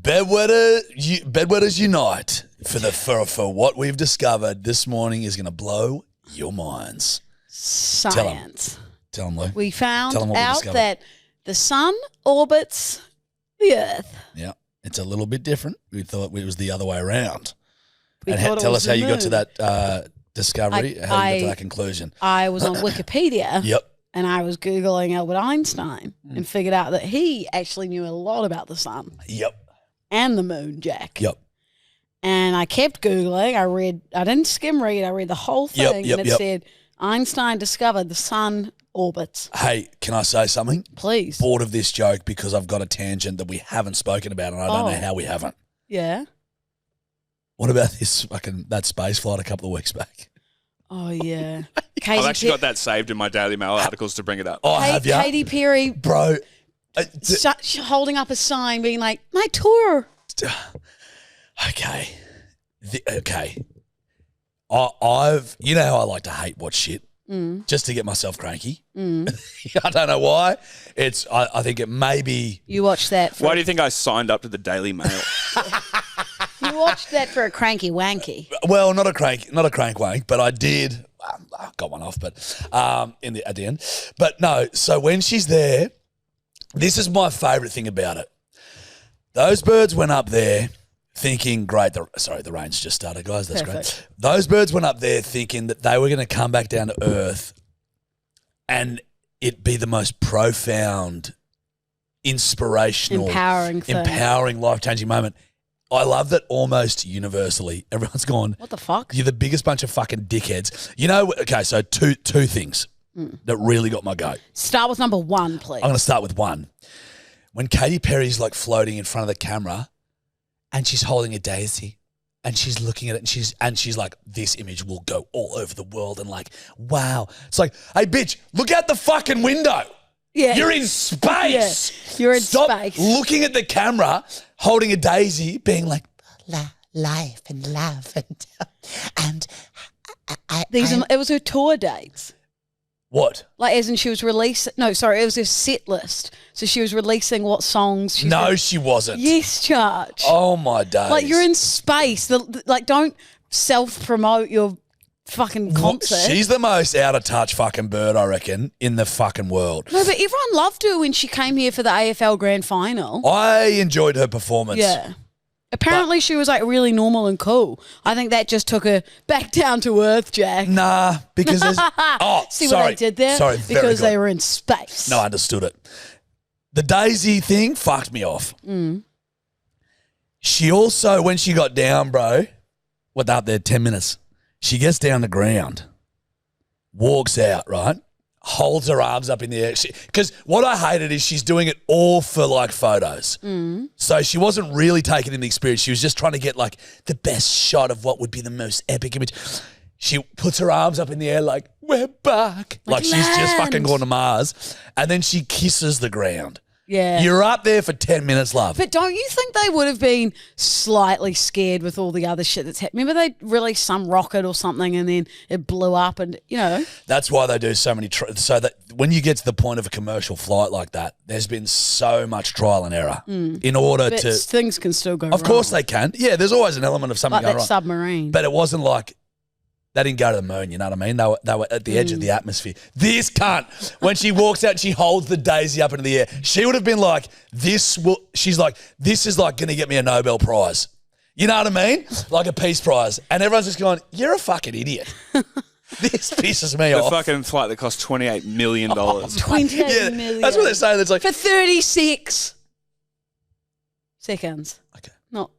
Bedwetters unite for what we've discovered this morning is going to blow your minds. Science. Tell them, Lou. We found out that the sun orbits the Earth. Yeah, it's a little bit different. We thought it was the other way around. Tell us how you got to that discovery, how you got to that conclusion. I was on Wikipedia. Yep. And I was Googling Albert Einstein and figured out that he actually knew a lot about the sun. Yep. And the moon, Jack. Yep. And I kept Googling. I didn't skim read. I read the whole thing. And it said Einstein discovered the sun orbits. Hey, can I say something? Please. Bored of this joke because I've got a tangent that we haven't spoken about and I don't know how we haven't. Yeah. What about that space flight a couple of weeks back? Oh, yeah. I've actually got that saved in my Daily Mail articles to bring it up. Oh, have you? Katy Perry. Bro. Holding up a sign being like, my tour. Okay. I've you know how I like to hate watch shit just to get myself cranky. I don't know why. I think it may be. You watched that. Why do you think I signed up to the Daily Mail? You watched that for a cranky wanky. Well, not a crank wank, but I did. I got one off, but at the end. But no, so when she's there, this is my favourite thing about it. Those birds went up there thinking, great. The rain's just started, guys. That's Perfect. Great. Those birds went up there thinking that they were going to come back down to earth and it be the most profound, inspirational, empowering, life-changing moment. I love that almost universally everyone's gone, what the fuck? You're the biggest bunch of fucking dickheads. You know, okay, so two things that really got my goat. Start with number one, please. I'm going to start with one. When Katy Perry's like floating in front of the camera and she's holding a daisy and she's looking at it and she's like, this image will go all over the world and like, wow. It's like, hey, bitch, look out the fucking window. Yeah. You're in space. Yeah. You're in Stop space. looking at the camera, holding a daisy, being like, life and love and it was her tour dates. What? Like as in she was releasing. No, sorry, it was her set list. So she was releasing what songs. She wasn't. Yes, Charge. Oh my days. Like you're in space. Don't self-promote your fucking concert. She's the most out of touch fucking bird, I reckon, in the fucking world. No, but everyone loved her when she came here for the AFL Grand Final. I enjoyed her performance. Yeah. Apparently she was like really normal and cool. I think that just took her back down to earth, Jack. Nah, because there's... See what they did there? Sorry, because they were in space. No, I understood it. The daisy thing fucked me off. She also, when she got down, bro, up there 10 minutes, she gets down the ground, walks out, right? Holds her arms up in the air. Because what I hated is she's doing it all for like photos. So she wasn't really taking in the experience. She was just trying to get like the best shot of what would be the most epic image. She puts her arms up in the air like, we're back. Like she's just fucking gone to Mars. And then she kisses the ground. Yeah. You're up there for 10 minutes, love. But don't you think they would have been slightly scared with all the other shit that's happened? Remember they released some rocket or something and then it blew up and, you know. That's why they do so many, so that when you get to the point of a commercial flight like that, there's been so much trial and error in order but to. Things can still go wrong. Of course they can. Yeah, there's always an element of something like going that wrong. Submarine. But it wasn't like. They didn't go to the moon, you know what I mean? They were at the edge of the atmosphere. This cunt, when she walks out and she holds the daisy up into the air, she would have been like, she's like, this is like going to get me a Nobel Prize. You know what I mean? Like a peace prize. And everyone's just going, you're a fucking idiot. This pisses me off. The fucking flight that cost $28 million. $28 million. That's what they're saying. It's like for 36 seconds. Okay. Not.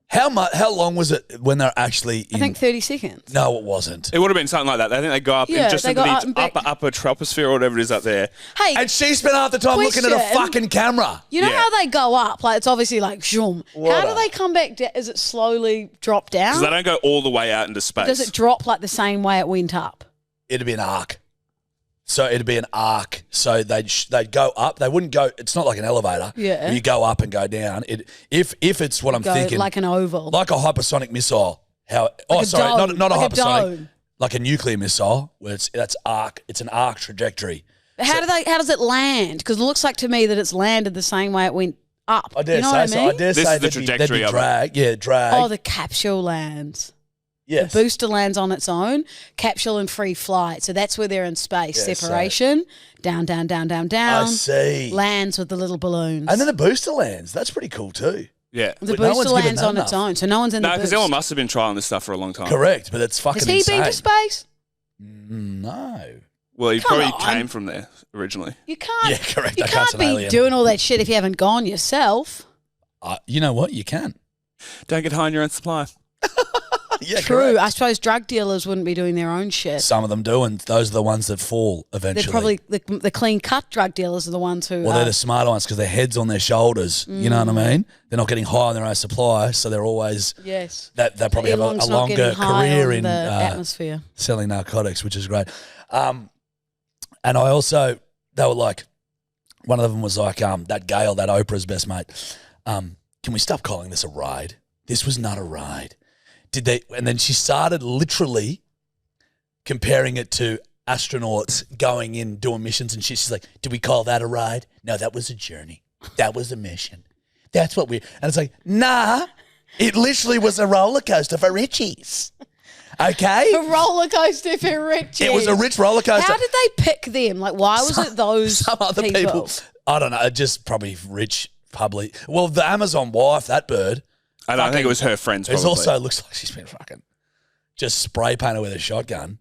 How long was it when they're actually in? I think 30 seconds. No, it wasn't. It would have been something like that. I think they go up Yeah, just they into go the up and upper troposphere or whatever it is up there. Hey, And she spent half the time looking at a question. fucking camera. you know Yeah. how they go up? Like it's obviously like zoom. How do they come back down? Is it slowly drop down? Because they don't go all the way out into space. Does it drop like the same way it went up? It'd be an arc. So it'd be an arc. So they'd go up. They wouldn't go. It's not like an elevator. Yeah. Where you go up and go down. If it's what I'm Go thinking, like an oval. like a hypersonic missile. Not a dome. hypersonic, dome. like a nuclear missile. Where that's arc. It's an arc trajectory. How does it land? Because it looks like to me that it's landed the same way it went up. I dare you know say what so. I mean? I dare This say is the trajectory of it. drag. Yeah, drag. Oh, the capsule lands. yes. The booster lands on its own, capsule and free flight. So that's where they're in space. Yeah, Separation, down, down, down, down, I down. see. Lands with the little balloons. And then the booster lands. That's pretty cool too. Yeah. the but no booster one's given lands that on its enough. own. So no one's in No, the because boost. Elon Musk have been trialing this stuff for a long time. Correct, but it's fucking Has he insane. been to space? No. Well, he Come probably on. came from there originally. You can't. Yeah, correct. You I can't can't be alien. doing all that shit if you haven't gone yourself. You know what? You can. Don't get high on your own supply. Yeah, True. correct. I suppose drug dealers wouldn't be doing their own shit. Some of them do, and those are the ones that fall eventually. They're probably the clean cut drug dealers are the ones who. Well, they're the smarter ones because their head's on their shoulders. You know what I mean? They're not getting high on their own supply, so they're always yes. they probably have a Elon's not longer getting high career on in the atmosphere. selling narcotics, which is great. And I also, they were like, one of them was like, that Gail, that Oprah's best mate. Can we stop calling this a ride? This was not a ride. Did they? And then she started literally comparing it to astronauts going in doing missions and shit. She's like, "Did we call that a ride? No, that was a journey. That was a mission. That's what we." And it's like, nah, it literally was a roller coaster for Richies. Okay, A roller coaster for rich. it was a rich roller coaster. How did they pick them? Like, why was it those Some other people. I don't know. Just probably rich public. Well, the Amazon wife, that bird. And I think it was her friends. It Probably. also looks like she's been fucking just spray painted with a shotgun.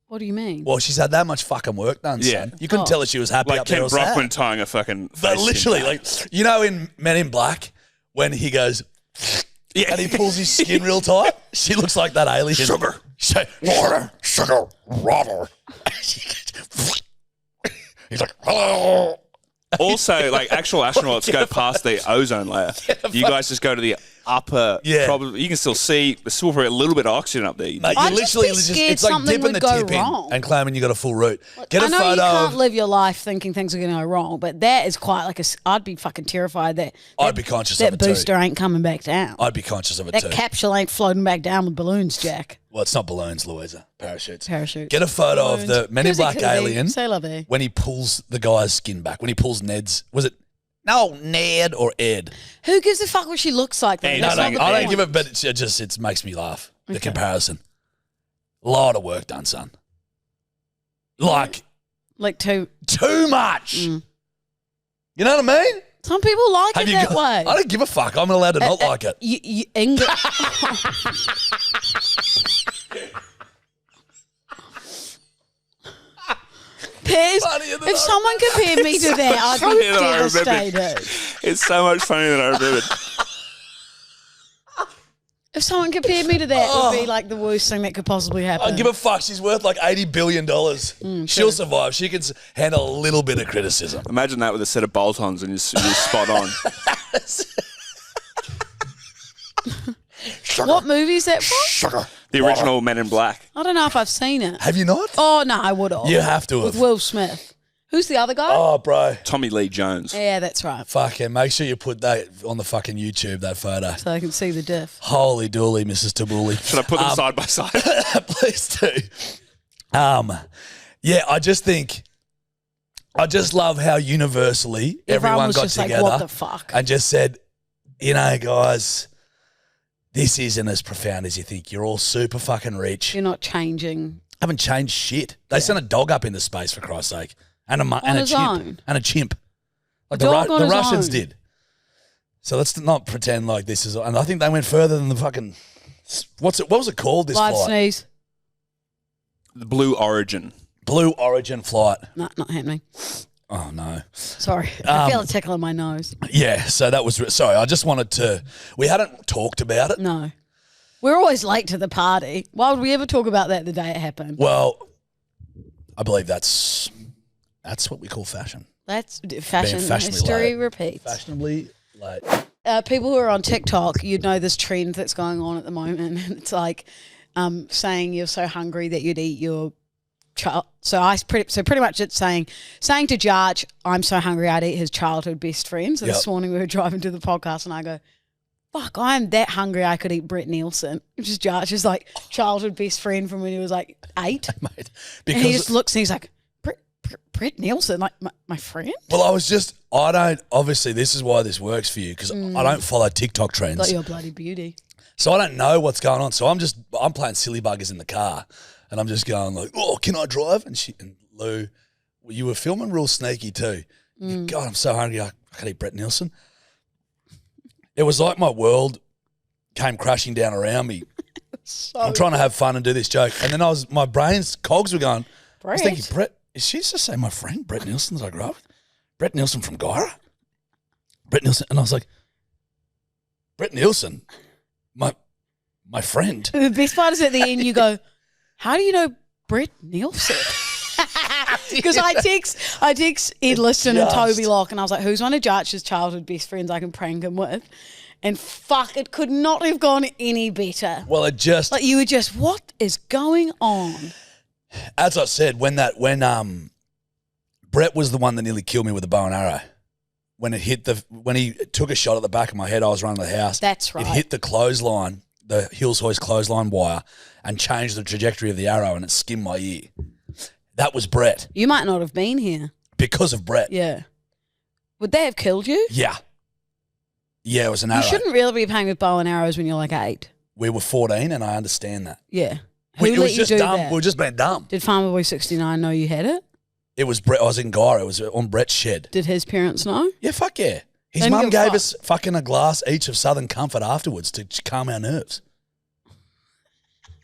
What do you mean? Well, she's had that much fucking work done, Yeah. son. You couldn't Oh. tell her she was happy like up there Ken or sad. Brockman tying a fucking. But face literally, skin like, you know, in Men in Black, when he goes Yeah. and he pulls his skin real tight, she looks like that alien. Sugar. Water, sugar, water. He's like, hello. Also, like actual astronauts go past the ozone layer. You guys just go to the upper. Yeah. Probably you can still see. There's still probably a little bit of oxygen up there. Mate, I'd you just literally be just, scared it's like something dipping the would go tip wrong. in and claiming you got a full route. Get I a know photo you can't of. live your life thinking things are going to go wrong, but that is quite like I'd be fucking terrified that I'd be conscious that of it too. booster ain't coming back down. I'd be conscious of it That too. capsule ain't floating back down with balloons, Jack. Well, it's not balloons, Louisa. Parachutes. Parachutes. Get a photo of the Men in Koozie Black koozie. alien Say la vie. when he pulls the guy's skin back. When he pulls Ned's, was it? No, Ned or Ed. Who gives a fuck what she looks like? Though? Hey, That's no, not the I don't point. give it, but it makes me laugh. The Okay. comparison. A lot of work done, son. Like Like too much. Mm. You know what I mean? Some people like Have it you that got- way. I don't give a fuck. I'm allowed to not like it. English. Piers, Funnier than if I someone compared me to that, I'd funnier be than I remembered. devastated. It's so much funnier than I remembered. If someone compared me to that, it would be like the worst thing that could possibly I happen. don't give a fuck. She's worth like $80 billion. She'll survive. She can handle a little bit of criticism. Imagine that with a set of bolt-ons and you're spot on. What movie is that from? Sugar. The original Men in Black. I don't know if I've seen it. Have you not? Oh, no, I would have. You have to With have. Will Smith. Who's the other guy? Oh, bro. Tommy Lee Jones. Yeah, that's right. Fucking make sure you put that on the fucking YouTube, that photo. So I can see the diff. Holy dooly, Mrs. Tabuli. Should I put them side by side? Please do. Yeah, I just love how universally everyone was got just together like, what the fuck? and just said, you know, guys, this isn't as profound as you think. You're all super fucking rich. You're not changing. Haven't changed shit. They sent a dog up into space, for Christ's sake. And a his chimp. own. And a chimp. Like A dog on the his Russians own. did. So let's not pretend like this is... And I think they went further than the fucking... What was it called, this Live flight? sneeze. The Blue Origin. Blue Origin flight. No, not happening. Oh, no. Sorry. I feel a tickle in my nose. Yeah, so that was... Sorry, I just wanted to... We hadn't talked about it. No. We're always late to the party. Why would we ever talk about that the day it happened? Well, I believe that's what we call fashion. That's fashion. fashionably History late. repeats. Fashionably late. People who are on TikTok, you'd know this trend that's going on at the moment. It's like saying you're so hungry that you'd eat your child. So pretty much it's saying to Jarch, I'm so hungry I'd eat his childhood best friend. So this morning we were driving to the podcast and I go, fuck, I'm that hungry I could eat Brett Nielsen. Which is Jarch's like childhood best friend from when he was like 8. Mate, And he just looks and he's like, Brett Brett Nielsen, like my friend? Well, obviously this is why this works for you because I don't follow TikTok trends. Got your bloody beauty. So I don't know what's going on. So I'm playing silly buggers in the car and I'm just going like, oh, can I drive? And Lou, well, you were filming real sneaky too. God, I'm so hungry. I can't eat Brett Nielsen. It was like my world came crashing down around me. I'm trying to have fun and do this joke. And then my brain's cogs were going, I was thinking, Brett, is she just say my friend, Brett Nielsen that I grew up with? Brett Nielsen from Gyra? Brett Nielsen. And I was like, Brett Nielsen? My friend. The best part is at the end you go, how do you know Brett Nielsen? Because I text Ed Liston and Toby Locke and I was like, who's one of Jarch's childhood best friends I can prank him with? And fuck, it could not have gone any better. Well, it just... Like you were just, what is going on? As I said, when Brett was the one that nearly killed me with a bow and arrow. When he took a shot at the back of my head, I was running to the house. That's right. It hit the clothesline, the Hills Hoist clothesline wire, and changed the trajectory of the arrow, and it skimmed my ear. That was Brett. You might not have been here. Because of Brett. Yeah. Would they have killed you? Yeah. Yeah, it was an arrow. You shouldn't really be playing with bow and arrows when you're like 8. We were 14, and I understand that. Yeah. It Who let was you just do dumb. that? We were just being dumb. Did Farmer Boy 69 know you had it? It was Brett. I was in Gyra. It was on Brett's shed. Did his parents know? Yeah, fuck yeah. His Then mum give gave fuck. us fucking a glass each of Southern Comfort afterwards to calm our nerves.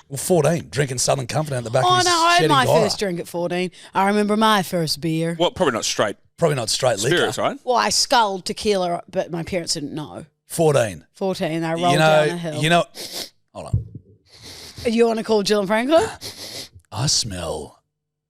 Well, 14, drinking Southern Comfort out the back of Oh, his no, I shed had in my Gyra. first drink at 14. I remember my first beer. Well, probably not straight Probably not straight liquor. spirits, right? Well, I sculled tequila, but my parents didn't know. 14. 14, I rolled down a hill. Hold on. You want to call Jill and Franco? I smell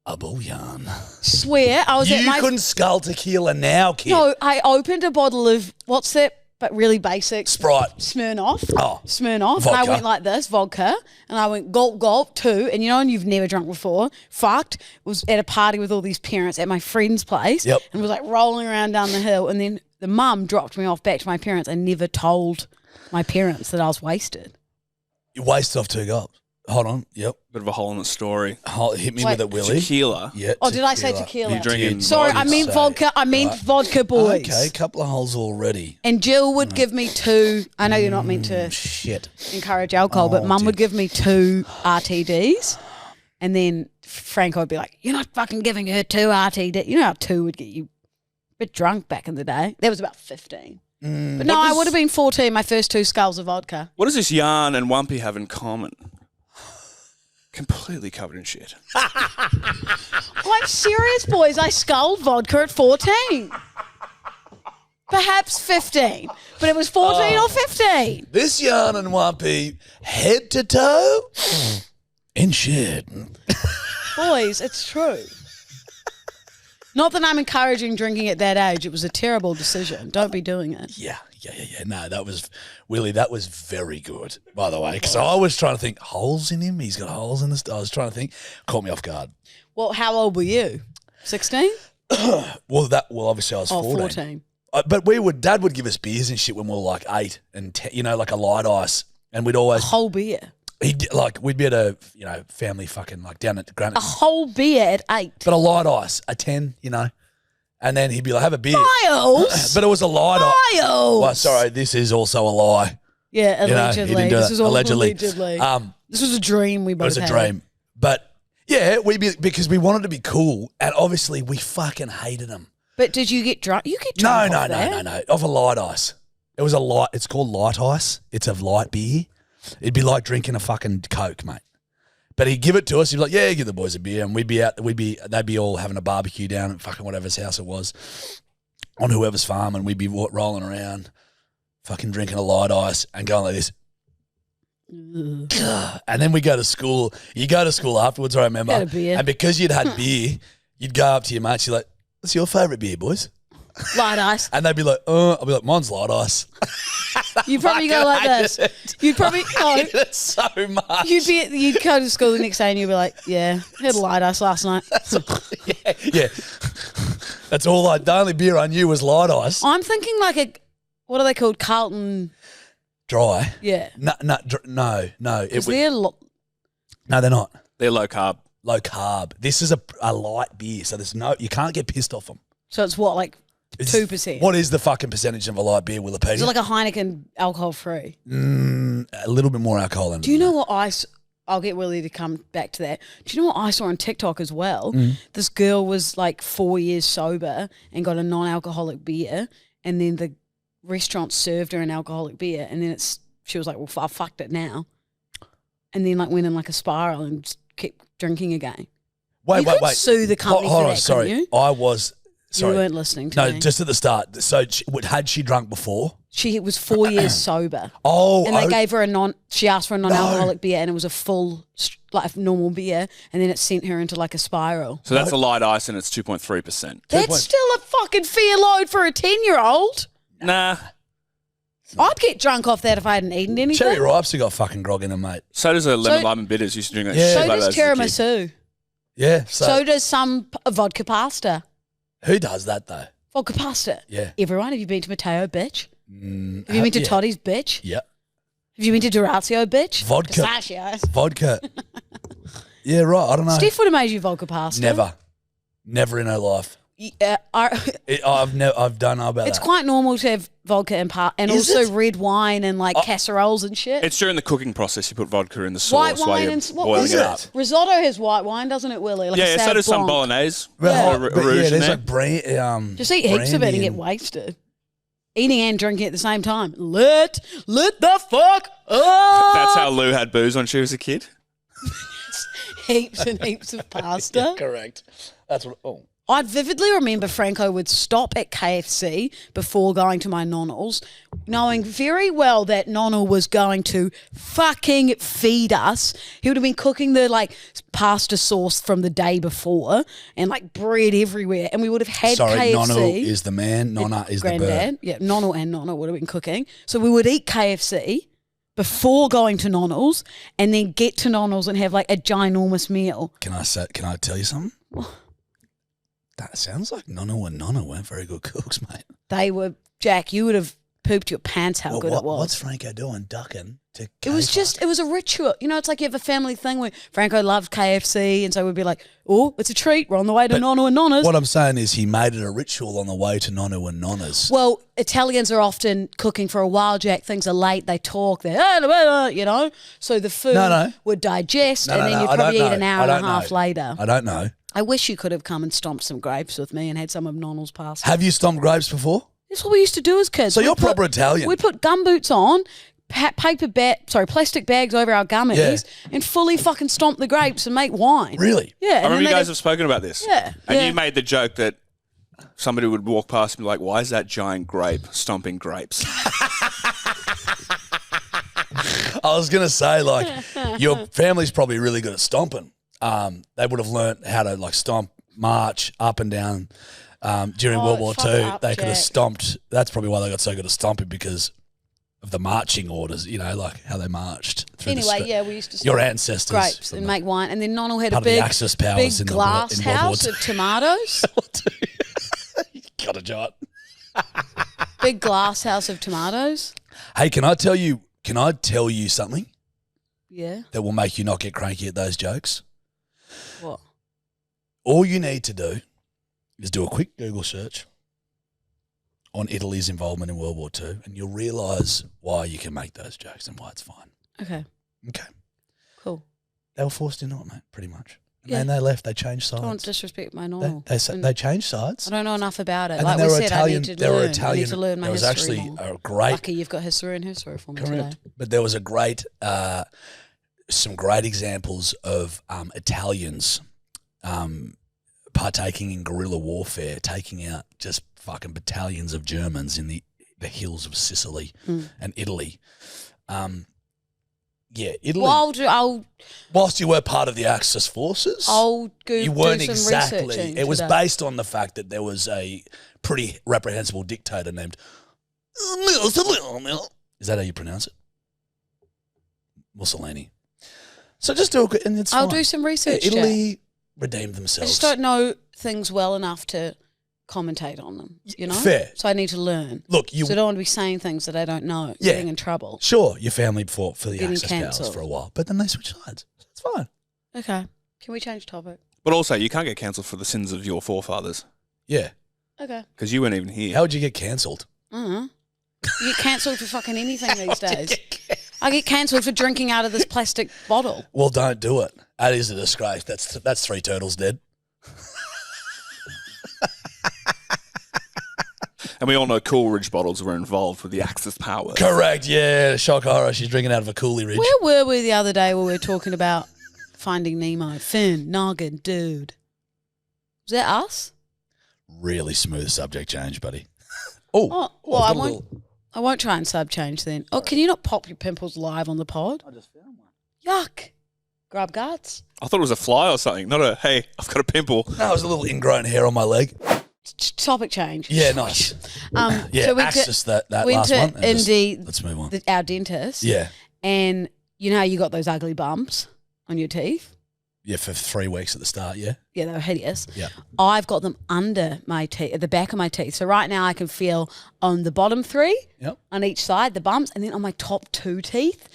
a bouillon. Swear, I was at You my... couldn't scull tequila now, kid. No, I opened a bottle of, what's that, but really basic? Sprite. Smirnoff. Oh. Smirnoff. Vodka. And I went like this, vodka, and I went gulp, gulp, 2, and you know, and you've never drunk before, fucked, was at a party with all these parents at my friend's place, Yep. and was like rolling around down the hill, and then the mum dropped me off back to my parents and never told my parents that I was wasted. You wasted off 2 gulps. Hold on. Yep. Bit of a hole in the story. Hit me Wait, with it, Willie. Tequila. Yeah. Oh, did I say tequila? You're drinking Sorry, I vodka. meant vodka. I meant vodka, boys. Okay, couple of holes already. And Jill would give me 2. I know you're not meant to Shit. encourage alcohol, but Mum would give me 2 RTDs, and then Franco would be like, "You're not fucking giving her 2 RTDs." You know how 2 would get you a bit drunk back in the day. That was about 15. But no, I would have been 14. My first 2 sculls of vodka. What does this yarn and Wumpy have in common? Completely covered in shit. I'm serious, boys. I sculled vodka at 14. Perhaps 15, but it was 14 or 15. This yarn and Wumpy, head to toe, in shit. Boys, it's true. Not that I'm encouraging drinking at that age. It was a terrible decision. Don't be doing it. Yeah. No, that was, Willie, that was very good, by the way. Because I was trying to think, holes in him? He's got holes in this. I was trying to think. Caught me off guard. Well, how old were you? 16? Well, obviously I was 14. 14. But Dad would give us beers and shit when we were like 8 and 10, like a light ice. And we'd always, Whole beer. we'd be at a, family fucking like down at Granite. A whole beer at 8. But a light ice, a 10, And then he'd be like, have a beer. Miles. But it was a light ice. Miles. Well, sorry, this is also a lie. Yeah, He allegedly. didn't do This that. is all Allegedly. allegedly. It This was a dream we both was a had. dream. But yeah, because we wanted to be cool. And obviously we fucking hated them. But did you get drunk? You get drunk No. off that? Off a light ice. It was a light. It's called light ice. It's a light beer. It'd be like drinking a fucking Coke, mate. But he'd give it to us. He'd be like, yeah, give the boys a beer. And they'd be all having a barbecue down at fucking whatever's house it was on whoever's farm. And we'd be rolling around, fucking drinking a light ice and going like this. And then we go to school. You go to school afterwards, I remember. Had a beer. And because you'd had beer, you'd go up to your mates. You're like, what's your favourite beer, boys? Light ice. And they'd be like, I'll be like, mine's light ice. You'd probably go like this. You'd probably hated it so much. You'd go to school the next day and you'd be like, yeah, had a light ice last night. yeah. That's all the only beer I knew was light ice. I'm thinking like what are they called? Carlton. Dry. Yeah. No. Is there No, they're not. They're low carb. low carb. This is a light beer, so you can't get pissed off them. So it's what, like 2%? What is the fucking percentage of a light beer, Wikipedia? Is it like a Heineken alcohol free? A little bit more alcohol in it. Do you know what I'll get Willie to come back to that. Do you know what I saw on TikTok as well? This girl was like 4 years sober and got a non-alcoholic beer, and then the restaurant served her an alcoholic beer, and then she was like, well, I fucked it now. And then like went in like a spiral and just kept drinking again. Wait. Sue the company for that, sorry. couldn't you? I was... Sorry. You weren't listening to me. No, just at the start. So had she drunk before? She was 4 years sober. Oh. And they gave her she asked for a non-alcoholic beer, and it was a full, like normal beer, and then it sent her into like a spiral. So that's a light ice and it's 2.3%. That's still a fucking fair load for a 10-year-old. Nah. I'd get drunk off that if I hadn't eaten anything. Cherry Ripe's got fucking grog in them, mate. So does a lemon lime and bitters. Used to drink that Yeah. shit So like does that as a kid. tiramisu. Yeah. So does some vodka pasta. Who does that, though? Vodka pasta. Yeah. Everyone. Have you been to Matteo, bitch? Have you been to Toddy's, bitch? Yeah. Have you been to Durazio, bitch? Vodka. Pistachios. Vodka. Yeah, right. I don't know. Steph would have made you vodka pasta. Never in her life. I've done know about It's that. quite normal to have vodka and Is also it? red wine and like casseroles and shit. It's during the cooking process. You put vodka in the sauce White while wine you're and what boiling was it it? up. Risotto has white wine, doesn't it, Willie? Like a Yeah, so Sauv does some Blanc. bolognese. Well, Or but rouge in there's there. like Just eat heaps of it and get wasted. Eating and drinking at the same time. Let the fuck up. That's how Lou had booze when she was a kid. Heaps and heaps of pasta. Correct. That's what. Oh. I vividly remember Franco would stop at KFC before going to my nonnels, knowing very well that nonnel was going to fucking feed us. He would have been cooking the like pasta sauce from the day before and like bread everywhere, and we would have had Sorry, KFC. Nonno is the man. Nonna is the bird. Granddad. Yeah, nonnel and nonna would have been cooking. So we would eat KFC before going to nonnels, and then get to nonnels and have like a ginormous meal. Can I tell you something? That sounds like Nonno and Nonna weren't very good cooks, mate. They were, Jack, you would have pooped your pants how good it was. What's Franco doing? Ducking to It was a ritual. You know, it's like you have a family thing where Franco loved KFC, and so we'd be like, oh, it's a treat. We're on the way to Nonno and Nonna's. What I'm saying is he made it a ritual on the way to Nonno and Nonna's. Well, Italians are often cooking for a while, Jack. Things are late. They talk. They're, you know. So the food would digest, and then you'd probably eat an hour and a half later. I don't know. I wish you could have come and stomped some grapes with me and had some of Nonnel's pasta. Have you stomped grapes before? That's what we used to do as kids. So you're proper Italian. We'd put gumboots on, plastic bags over our gummies, and fully fucking stomp the grapes and make wine. Really? Yeah. I remember you guys have spoken about this. Yeah. And yeah. you made the joke that somebody would walk past and be like, why is that giant grape stomping grapes? I was going to say, like, your family's probably really good at stomping. They would have learnt how to, like, stomp, march up and down during World War II. They could have stomped. That's probably why they got so good at stomping, because of the marching orders, you know, like how they marched through the street. Yeah, we used to Your stomp ancestors. grapes and make wine. And then Nonnel had a Part of the big, Axis powers big in glass in World War house II. of tomatoes. Got a jot. Big glass house of tomatoes. Hey, can I tell you something Yeah. that will make you not get cranky at those jokes? What? All you need to do is do a quick Google search on Italy's involvement in World War II, and you'll realise why you can make those jokes and why it's fine. Okay. Okay. Cool. They were forced into it, mate, pretty much. And Yeah. then they left. They changed sides. Don't disrespect my Nonnel. They changed sides. I don't know enough about it. And Like then we they were said, Italian. I need to They were learn. Italian. I need to learn my there was history actually more. a great. Lucky you've got history and history for me Correct. today. But there was a great, some great examples of Italians partaking in guerrilla warfare, taking out just fucking battalions of Germans in the hills of Sicily and Italy. Italy. Well, Whilst you were part of the Axis forces, I'll you weren't do some exactly. researching It was today. based on the fact that there was a pretty reprehensible dictator named. Is that how you pronounce it? Mussolini. So just do it, and it's I'll fine. do some research. Jack. Italy redeemed I themselves. just don't know things well enough to commentate on them. You know, Fair. So I need to learn. Look, So I don't want to be saying things that I don't know. Yeah. Getting in trouble. Sure, your family fought for the Getting Axis powers cancelled. for a while, but then they switched sides. It's fine. Okay. Can we change topic? But also, you can't get cancelled for the sins of your forefathers Yeah. Okay. because you weren't even here. How would you get cancelled? You get cancelled for fucking anything these days. I get cancelled for drinking out of this plastic bottle. Well, don't do it. That is a disgrace. That's 3 turtles dead. And we all know Coolridge bottles were involved with the Axis powers. Correct. Yeah. Shock horror. She's drinking out of a Coolie Ridge. Where were we the other day where we were talking about Finding Nemo? Finn, Noggin, dude. Was that us? Really smooth subject change, buddy. Oh, well, I've got a little- I won't try and sub change then. Oh, can you not pop your pimples live on the pod? I just found one. Yuck. Grub guts. I thought it was a fly or something, not a, hey, I've got a pimple. No, it was a little ingrown hair on my leg. Topic change. Yeah, nice. Yeah, so we access that went last to one. and just- Indy, let's move on. our dentist. Yeah. And you know how you got those ugly bumps on your teeth? Yeah, for 3 weeks at the start, yeah. Yeah, they were hideous. Yeah. I've got them under my teeth, at the back of my teeth. So right now I can feel on the bottom 3, Yep. on each side, the bumps, and then on my top 2 teeth.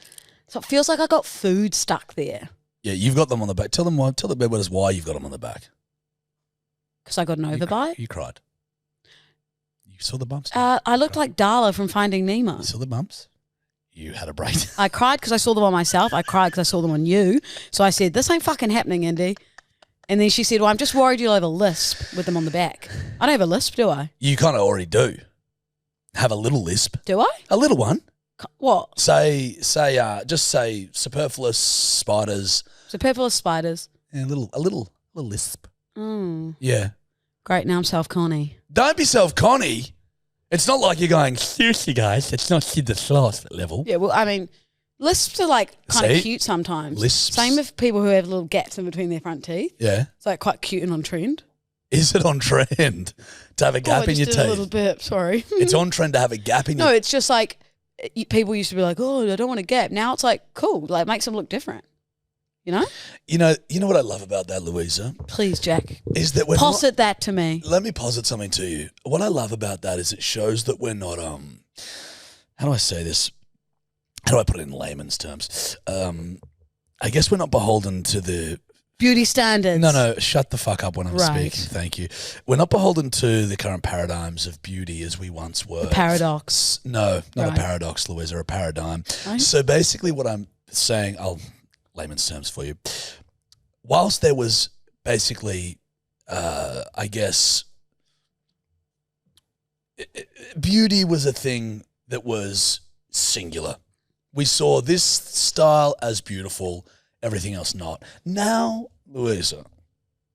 So it feels like I got food stuck there Yeah, you've got them on the back. Tell the bedwetters why you've got them on the back. because I got an overbite. You cried. You saw the bumps? I looked like Darla from Finding Nemo. You saw the bumps? You had a break. I cried because I saw them on myself. I cried because I saw them on you. So I said, this ain't fucking happening, Indy. And then she said, well, I'm just worried you'll have a lisp with them on the back. I don't have a lisp, do I? You kind of already do. Have a little lisp. Do I? A little one. What? Just say superfluous spiders. Superfluous spiders. And a little lisp. Mm. Yeah. Great, now I'm self-conny. Don't be self-conny. It's not like you're going, seriously, guys, it's not Sid the Sloth level. Yeah, well, I mean, lisps are like kind See? of cute sometimes. Lisps. Same with people who have little gaps in between their front teeth. Yeah. It's like quite cute and on trend. Is it on trend to have a gap I in just your did teeth? a little bit, sorry. It's on trend to have a gap in No, your it's just like people used to be like, oh, I don't want a gap. Now it's like, cool, like makes them look different. You know? You know what I love about that, Louisa? Please, Jack. Is that we're Posit that to me. Let me posit something to you. What I love about that is it shows that we're not how do I say this? How do I put it in layman's terms? I guess we're not beholden to the Beauty standards. No, shut the fuck up when I'm Right. speaking. Thank you. We're not beholden to the current paradigms of beauty as we once were. The paradox. No, not Right. a paradox, Louisa, a paradigm. Right. So basically what I'm saying, I'll layman's terms for you. Whilst there was basically, I guess, beauty was a thing that was singular. We saw this style as beautiful, everything else not. Now, Louisa,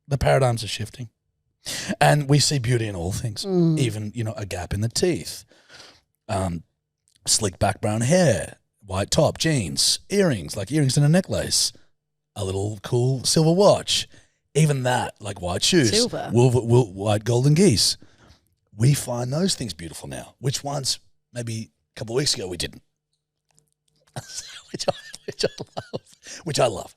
the paradigms are shifting. And we see beauty in all things, even, a gap in the teeth, slick back brown hair, white top, jeans, earrings, like earrings and a necklace, a little cool silver watch, even that, like white shoes, Silver. white golden geese. We find those things beautiful now, which once, maybe a couple of weeks ago, we didn't. which I love.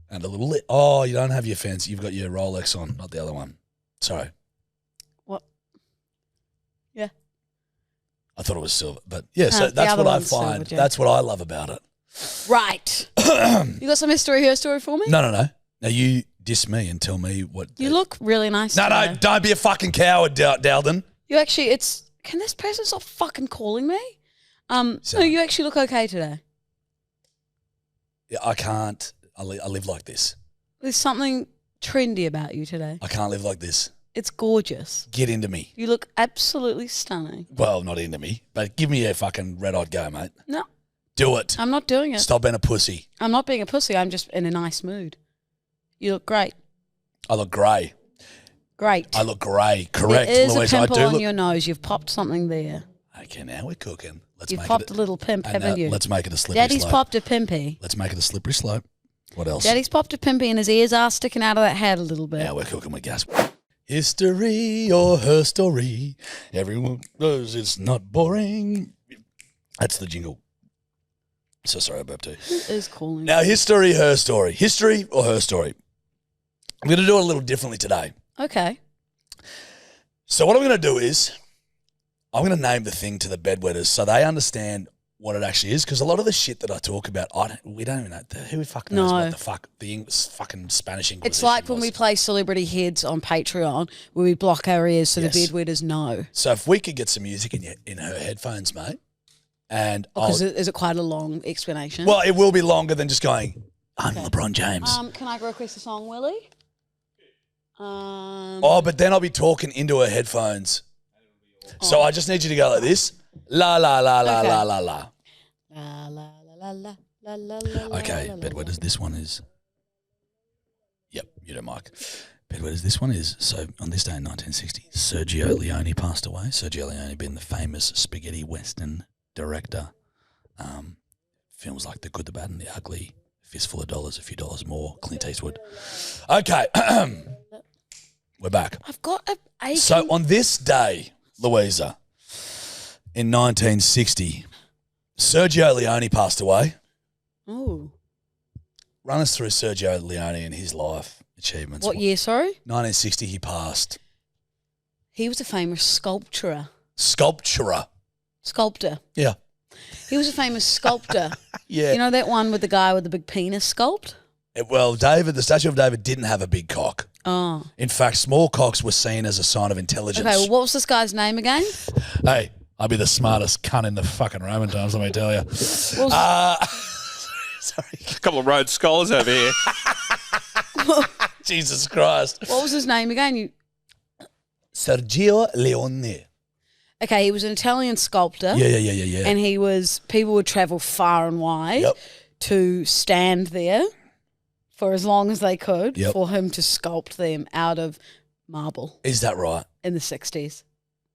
And a little lit. Oh, you don't have your fancy. You've got your Rolex on, not the other one. Sorry. What? Yeah. I thought it was silver, but yeah. So the that's other what I one's silver, find. Jack. That's what I love about it. Right. You got some history here story for me? No. Now you diss me and tell me what. You look really nice No, today. don't be a fucking coward, Dalden. You actually, can this person stop fucking calling me? No, you actually look okay today. Yeah, I can't. I live like this. There's something trendy about you today. I can't live like this. It's gorgeous. Get into me. You look absolutely stunning. Well, not into me, but give me a fucking red-hot go, mate. No, Do it. I'm not doing it. Stop being a pussy. I'm not being a pussy. I'm just in a nice mood. You look great. I look grey. Great. I look grey. Correct, There is Louise. a pimple I do on look. your nose. You've popped something there. Okay, now we're cooking. Let's You've make popped it a little pimp, and haven't you? Let's make it a slippery Daddy's slope. popped a pimpy. Let's make it a slippery slope. What else? Daddy's popped a pimpy and his ears are sticking out of that hat a little bit. Now we're cooking with gas. History or her story. Everyone knows it's not boring. That's the jingle. So sorry about that. Who is calling? Now, history, her story. History or her story. I'm going to do it a little differently today. Okay. So what I'm going to do is I'm going to name the thing to the bedwetters so they understand what it actually is? Because a lot of the shit that I talk about, we don't even know. Who fucking knows what the fuck the fucking Spanish Inquisition It's like when was. we play Celebrity Heads on Patreon where we block our ears so the bedwetters know. So if we could get some music in her headphones, mate, and Because is it quite a long explanation? well, it will be longer than just going, I'm LeBron James. Can I request a song, Willie? But then I'll be talking into her headphones. So I just need you to go like this. La la la la la la la. La la la la la la la. Okay, bedwetters, this one is. Yep, you don't, Mike. Bedwetters, this one is. So on this day in 1960, Sergio Leone passed away. Sergio Leone being the famous spaghetti western director. Films like The Good, the Bad, and the Ugly, Fistful of Dollars, A Few Dollars More, Clint Eastwood. Okay, we're back. I've got a. So on this day, Louisa, in 1960, Sergio Leone passed away. Oh. Run us through Sergio Leone and his life achievements. What year, sorry? 1960, he passed. He was a famous sculptor. Sculptor. Yeah. He was a famous sculptor. Yeah. You know that one with the guy with the big penis sculpt? Well, David, the statue of David didn't have a big cock. Oh. In fact, small cocks were seen as a sign of intelligence. Okay, well, what was this guy's name again? Hey, I'd be the smartest cunt in the fucking Roman times, let me tell you. Sorry. A couple of Rhodes Scholars over here. Jesus Christ. What was his name again? Sergio Leone. Okay, he was an Italian sculptor. Yeah. And people would travel far and wide to stand there for as long as they could for him to sculpt them out of marble. Is that right? In the 60s.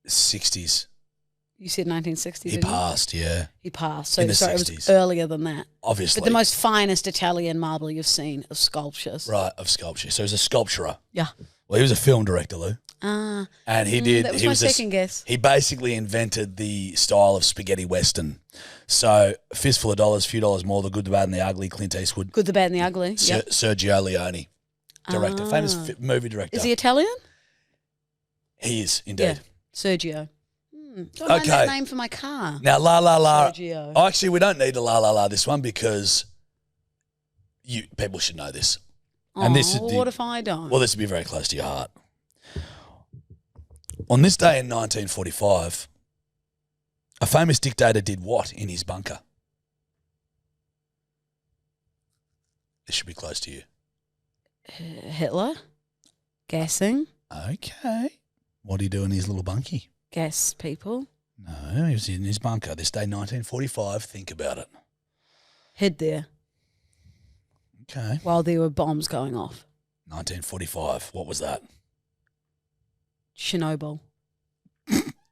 60s. You said 1960s. He passed, yeah. He passed. So In the sorry, 60s. it was earlier than that. Obviously. But the most finest Italian marble you've seen of sculptures. Right, of sculpture. So he was a sculpturer. Yeah. Well, he was a film director, Lou. And he did. That was he my was second guess. He basically invented the style of spaghetti western. So, Fistful of Dollars, Few Dollars More, The Good, the Bad, and the Ugly, Clint Eastwood. Good, the Bad, and the Ugly. Yep. Sergio Leone, director, famous movie director. Is he Italian? He is, indeed. Yeah. Sergio. Got to that name for my car. Now, La La La. Sergio. Oh, actually, we don't need a La La La this one because people should know this. And this is what if I don't? Well, this would be very close to your heart. On this day in 1945, a famous dictator did what in his bunker? This should be close to you. Hitler? Gassing? Okay. What did he do in his little bunkie? Gas people? No, he was in his bunker. This day, 1945. Think about it. Hid there. Okay. While there were bombs going off. 1945. What was that? Chernobyl.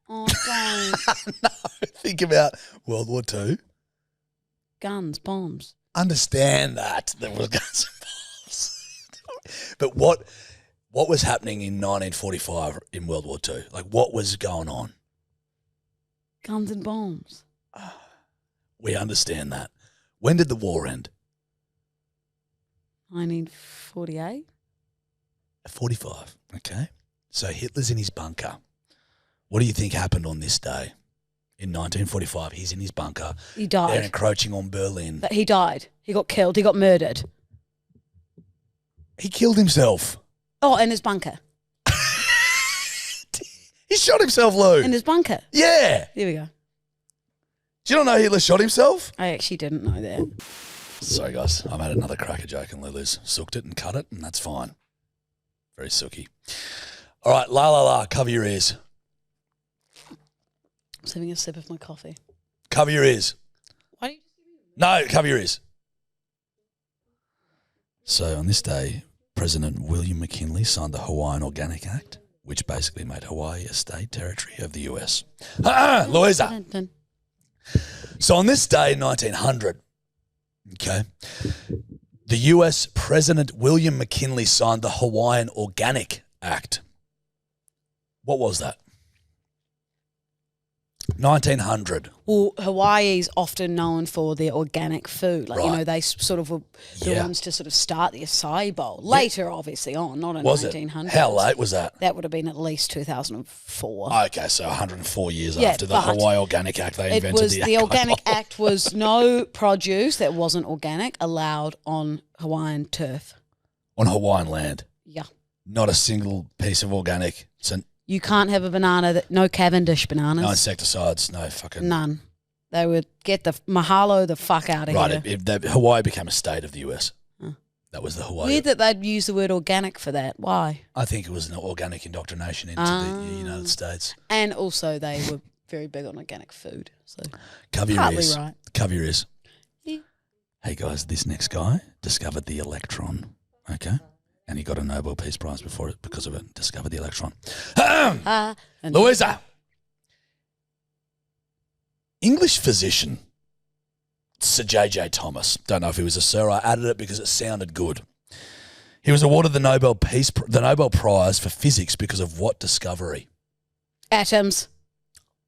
Oh, don't. No, think about World War II. Guns, bombs. Understand that there was guns and bombs. But what was happening in 1945 in World War II? Like, what was going on? Guns and bombs. We understand that. When did the war end? 1948. 45. Okay. So Hitler's in his bunker. What do you think happened on this day? In 1945, he's in his bunker. He died. They're encroaching on Berlin. But he died. He got killed. He got murdered. He killed himself. Oh, in his bunker. He shot himself, Lou. In his bunker. Yeah. There we go. Do you not know Hitler shot himself? I actually didn't know that. Sorry, guys. I've had another cracker joke and Lulu's sooked it and cut it, and that's fine. Very sooky. All right, La La La, cover your ears. I was having a sip of my coffee. Cover your ears. Why do you... No, cover your ears. So on this day, President William McKinley signed the Hawaiian Organic Act, which basically made Hawaii a state territory of the US. Louisa. Dun, dun. So on this day in 1900, okay, the US President William McKinley signed the Hawaiian Organic Act. What was that? 1900. Well, Hawaii is often known for their organic food. Like, Right. they sort of were the Yeah. ones to sort of start the acai bowl. Later, obviously, not in Was it? 1900s. How late was that? That would have been at least 2004. Okay, so 104 years Yeah, after the but Hawaii Organic Act, they It invented was the the acai Organic bowl. Act was no produce that wasn't organic allowed on Hawaiian turf. On Hawaiian land. Yeah. Not a single piece of organic. So You can't have a banana no Cavendish bananas. no insecticides, no fucking... None. They would get the mahalo the fuck out of Right, here. Hawaii became a state of the US. That was the Hawaii. Weird that they'd use the word organic for that. Why? I think it was an organic indoctrination into the United States. And also they were very big on organic food. So Cover your partly ears. right. Cover your ears. Yeah. Hey guys, this next guy discovered the electron. Okay? And he got a Nobel Peace Prize because of it. Discovered the electron. And Louisa. English physician Sir J.J. Thomas. Don't know if he was a sir. I added it because it sounded good. He was awarded the Nobel Prize for physics because of what discovery? atoms.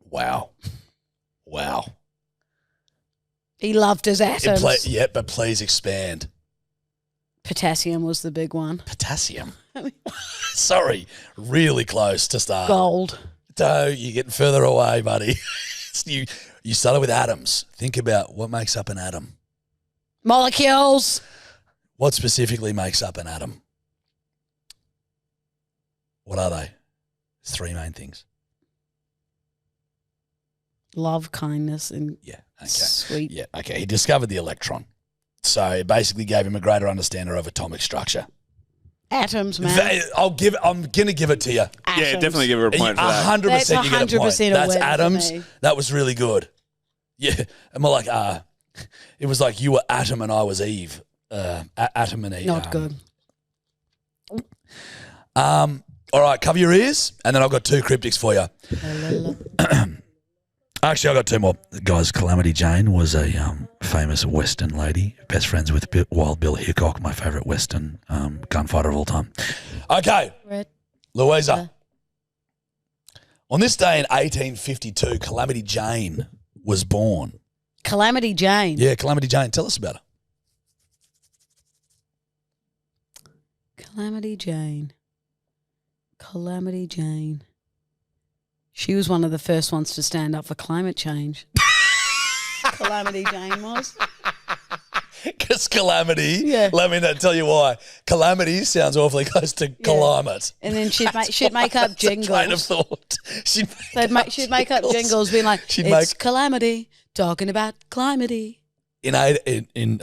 Wow. He loved his atoms. But please expand. Potassium was the big one. Potassium. Sorry, really close to start. Gold. No, you're getting further away, buddy. You started with atoms. Think about what makes up an atom. Molecules. What specifically makes up an atom? What are they? Three main things. Love, kindness, and Yeah. Okay. sweet. Yeah. Okay. He discovered the electron, so it basically gave him a greater understanding of atomic structure. Atoms, man. I'm gonna give it to you. Yeah, Atoms. definitely give her a point for that. 100%. You get a point. 100% a That's win for atoms. me. That was really good. Yeah. I'm more like it was like you were Adam and I was Eve. Adam and Eve. Not good. All right, cover your ears, and then I've got two cryptics for you. Actually, I've got two more. Guys, Calamity Jane was a famous Western lady, best friends with Wild Bill Hickok, my favourite Western gunfighter of all time. Okay, Red. Louisa. On this day in 1852, Calamity Jane was born. Calamity Jane. Yeah, Calamity Jane. Tell us about her. Calamity Jane. Calamity Jane. She was one of the first ones to stand up for climate change. Calamity Jane was. Because Calamity, Yeah. let me tell you why. Calamity sounds awfully close to climate. And then she'd make up jingles. Train of thought. She'd She'd make up jingles being like, She'd it's make- Calamity, talking about climate-y. So in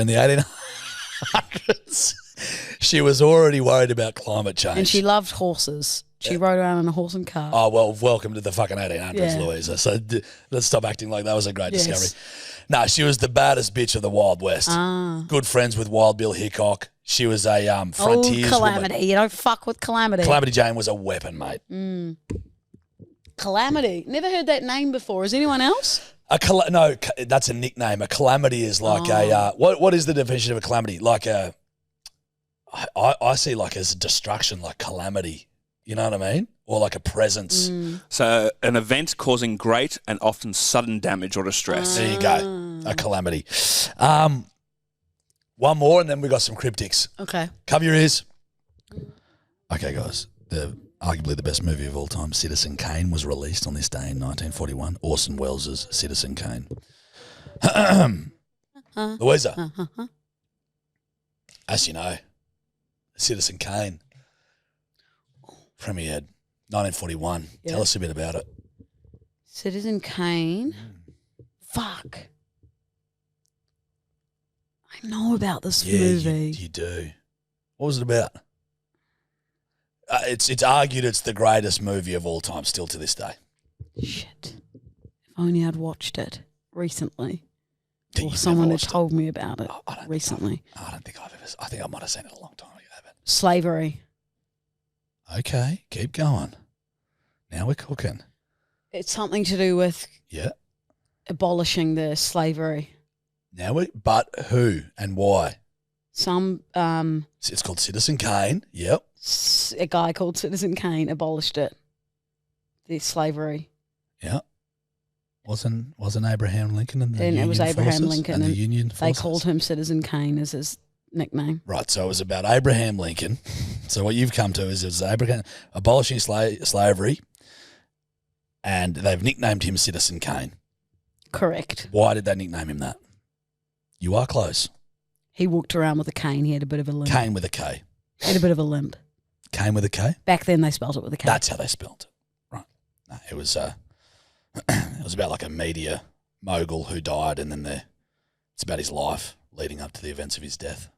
the 1800s, she was already worried about climate change. And she loved horses. She rode around on a horse and cart. Oh, well, welcome to the fucking 1800s, Yeah. Louisa. So let's stop acting like that was a great Yes. discovery. No, she was the baddest bitch of the Wild West. Good friends with Wild Bill Hickok. She was a frontiers Calamity. woman. You don't fuck with Calamity. Calamity Jane was a weapon, mate. Calamity. Never heard that name before. Is anyone else? No, that's a nickname. A calamity is like a what is the definition of a calamity? Like I see like as destruction, like calamity. You know what I mean? Or like a presence. So an event causing great and often sudden damage or distress. There you go. A calamity. One more and then we got some cryptics. Okay. Cover your ears. Okay, guys. Arguably the best movie of all time, Citizen Kane, was released on this day in 1941. Orson Welles' Citizen Kane. Louisa, as you know, Citizen Kane premiered 1941. Yeah. Tell us a bit about it. Citizen Kane. Fuck. I know about this movie. You do. What was it about? It's argued it's the greatest movie of all time, still to this day. Shit. If only I'd watched it recently. Think Or you've someone never had watched told me about it I don't recently. I don't think I've ever. I think I might have seen it a long time ago. Slavery. Okay, keep going. Now we're cooking. It's something to do with Yeah. abolishing the slavery. But who and why? Some It's called Citizen Kane. Yep. a guy called Citizen Kane abolished it. The slavery. Yeah. Wasn't Abraham Lincoln in the Then Union it was Abraham forces Lincoln, and the and Union they forces? called him Citizen Kane as his nickname. Right, so it was about Abraham Lincoln. So what you've come to is it was Abraham abolishing slavery, and they've nicknamed him Citizen Kane. Correct. Why did they nickname him that? You are close. He walked around with a cane. He had a bit of a limp. Kane with a K. He had a bit of a limp. Kane with a K? Back then, they spelled it with a K. That's how they spelled it. Right. No, it was it was about like a media mogul who died, and then it's about his life leading up to the events of his death.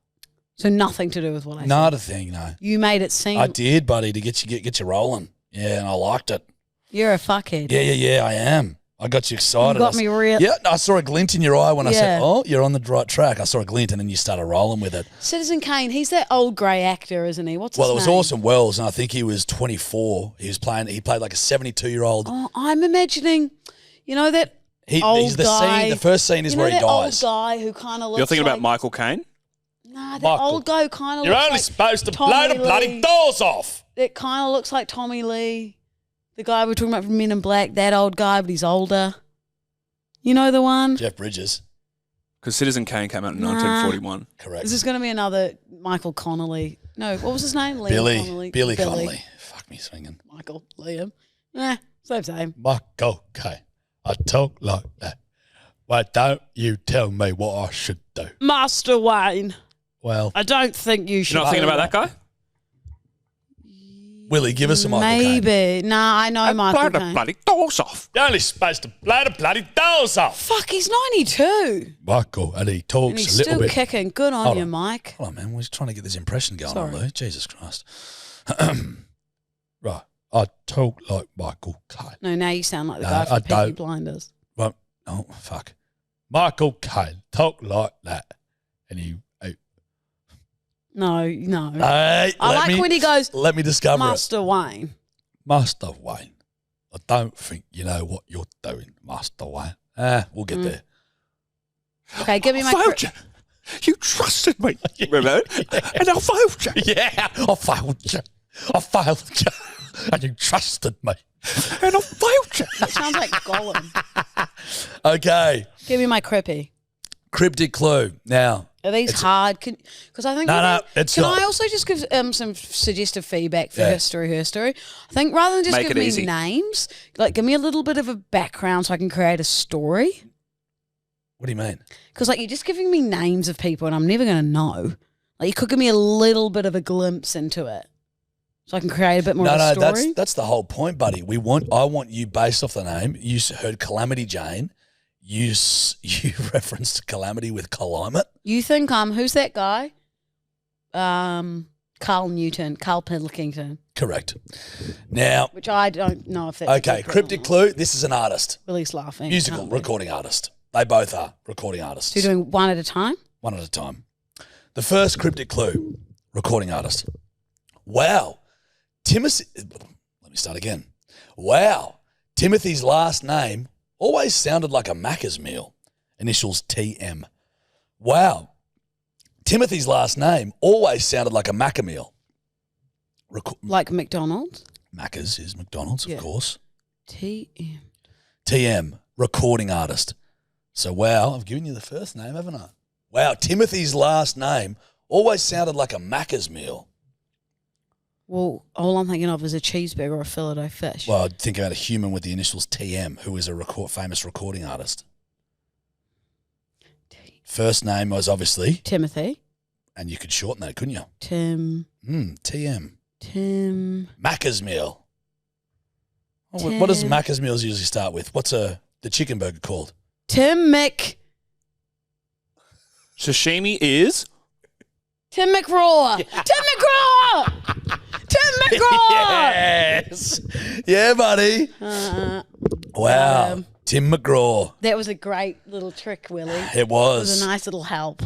So nothing to do with what I said. Not a thing, no. You made it seem. I did, buddy, to get you rolling. Yeah, and I liked it. You're a fuckhead. Yeah, I am. I got you excited. You got me real. Yeah, I saw a glint in your eye when I said, Yeah. oh, you're on the right track. I saw a glint, and then you started rolling with it. Citizen Kane, he's that old grey actor, isn't he? What's Well, it his was name? Orson Welles, and I think he was 24. He played like a 72-year-old. Oh, I'm imagining, you know that old He's the guy. scene. The first scene is you know where he that dies. old guy who kind of looks You're thinking like, about Michael Caine? Nah, that Michael. old guy who kind of You're looks only like supposed to Tommy blow the bloody Lee. doors off. That kind of looks like Tommy Lee, the guy we're talking about from Men in Black. That old guy, but he's older. You know the one? Jeff Bridges. Because Citizen Kane came out in Nah. 1941. Correct. Is this going to be another Michael Connolly? No, what was his name? Liam Billy. Connolly. Billy Connolly. Fuck me swinging. Michael, Liam. Same. Michael K. I talk like that. Why don't you tell me what I should do? Master Wayne. Well, I don't think you should. You're not thinking do about that guy? Willie, give us a Michael Caine. Maybe. Nah, I know Michael Blow the Caine. bloody doors off. You're only supposed to blow the bloody doors off. Fuck, he's 92. Michael, and he talks And he's a little still bit. kicking. Good on Hold you, on. Mike. Hold on, man. We're just trying to get this impression going on, Sorry. Lou. Jesus Christ. Right. I talk like Michael Caine. No, now you sound like the No, guy I from Peaky don't. Blinders. Well, oh, fuck. Michael Caine talk like that. And he... No. Hey, I like when he goes, Let me discover it. Master Wayne. Master Wayne, I don't think you know what you're doing, Master Wayne. We'll get there. Okay, give me my... I failed you. You trusted me. Remember? And I failed you. Yeah, I failed you. And you trusted me. And I failed you. That sounds like Gollum. Okay, Give me my crippy. cryptic clue. Now, Are these hard? Because I think... No, it's Can not. I also just give some suggestive feedback for Yeah. her story? I think rather than just Make give it me easy. names, like give me a little bit of a background so I can create a story. what do you mean? Because like you're just giving me names of people and I'm never going to know. Like you could give me a little bit of a glimpse into it, so I can create a bit more of a story. that's the whole point, buddy. I want you based off the name. You heard Calamity Jane. You referenced Calamity with climate. You think who's that guy? Carl Pilkington, Correct. Now, which I don't know if that's okay, cryptic clue. This is an artist, Willie's laughing. musical Can't be. recording artist. They both are recording artists. So you're doing one at a time? One at a time. The first cryptic clue, recording artist. Wow. Let me start again. Wow. Timothy's last name always sounded like a Macca's meal. Initials TM. Wow. Timothy's last name always sounded like a Macca meal. Like McDonald's? Macca's is McDonald's, of Yeah. course. TM. TM, recording artist. So, wow, I've given you the first name, haven't I? Wow, Timothy's last name always sounded like a Macca's meal. Well, all I'm thinking of is a cheeseburger or a fillet of fish. Well, I'd think about a human with the initials TM, who is a famous recording artist. First name was obviously, Timothy. and you could shorten that, couldn't you? Tim. TM. Macca's meal. Oh, what does Tim. Macca's meals usually start with? What's the chicken burger called? Tim Mc. Sashimi is... Tim McRaw. Tim McRaw. Tim McRaw. Yes. Yeah, buddy. Wow. Tim McGraw. That was a great little trick, Willie. It It was was. a nice little help.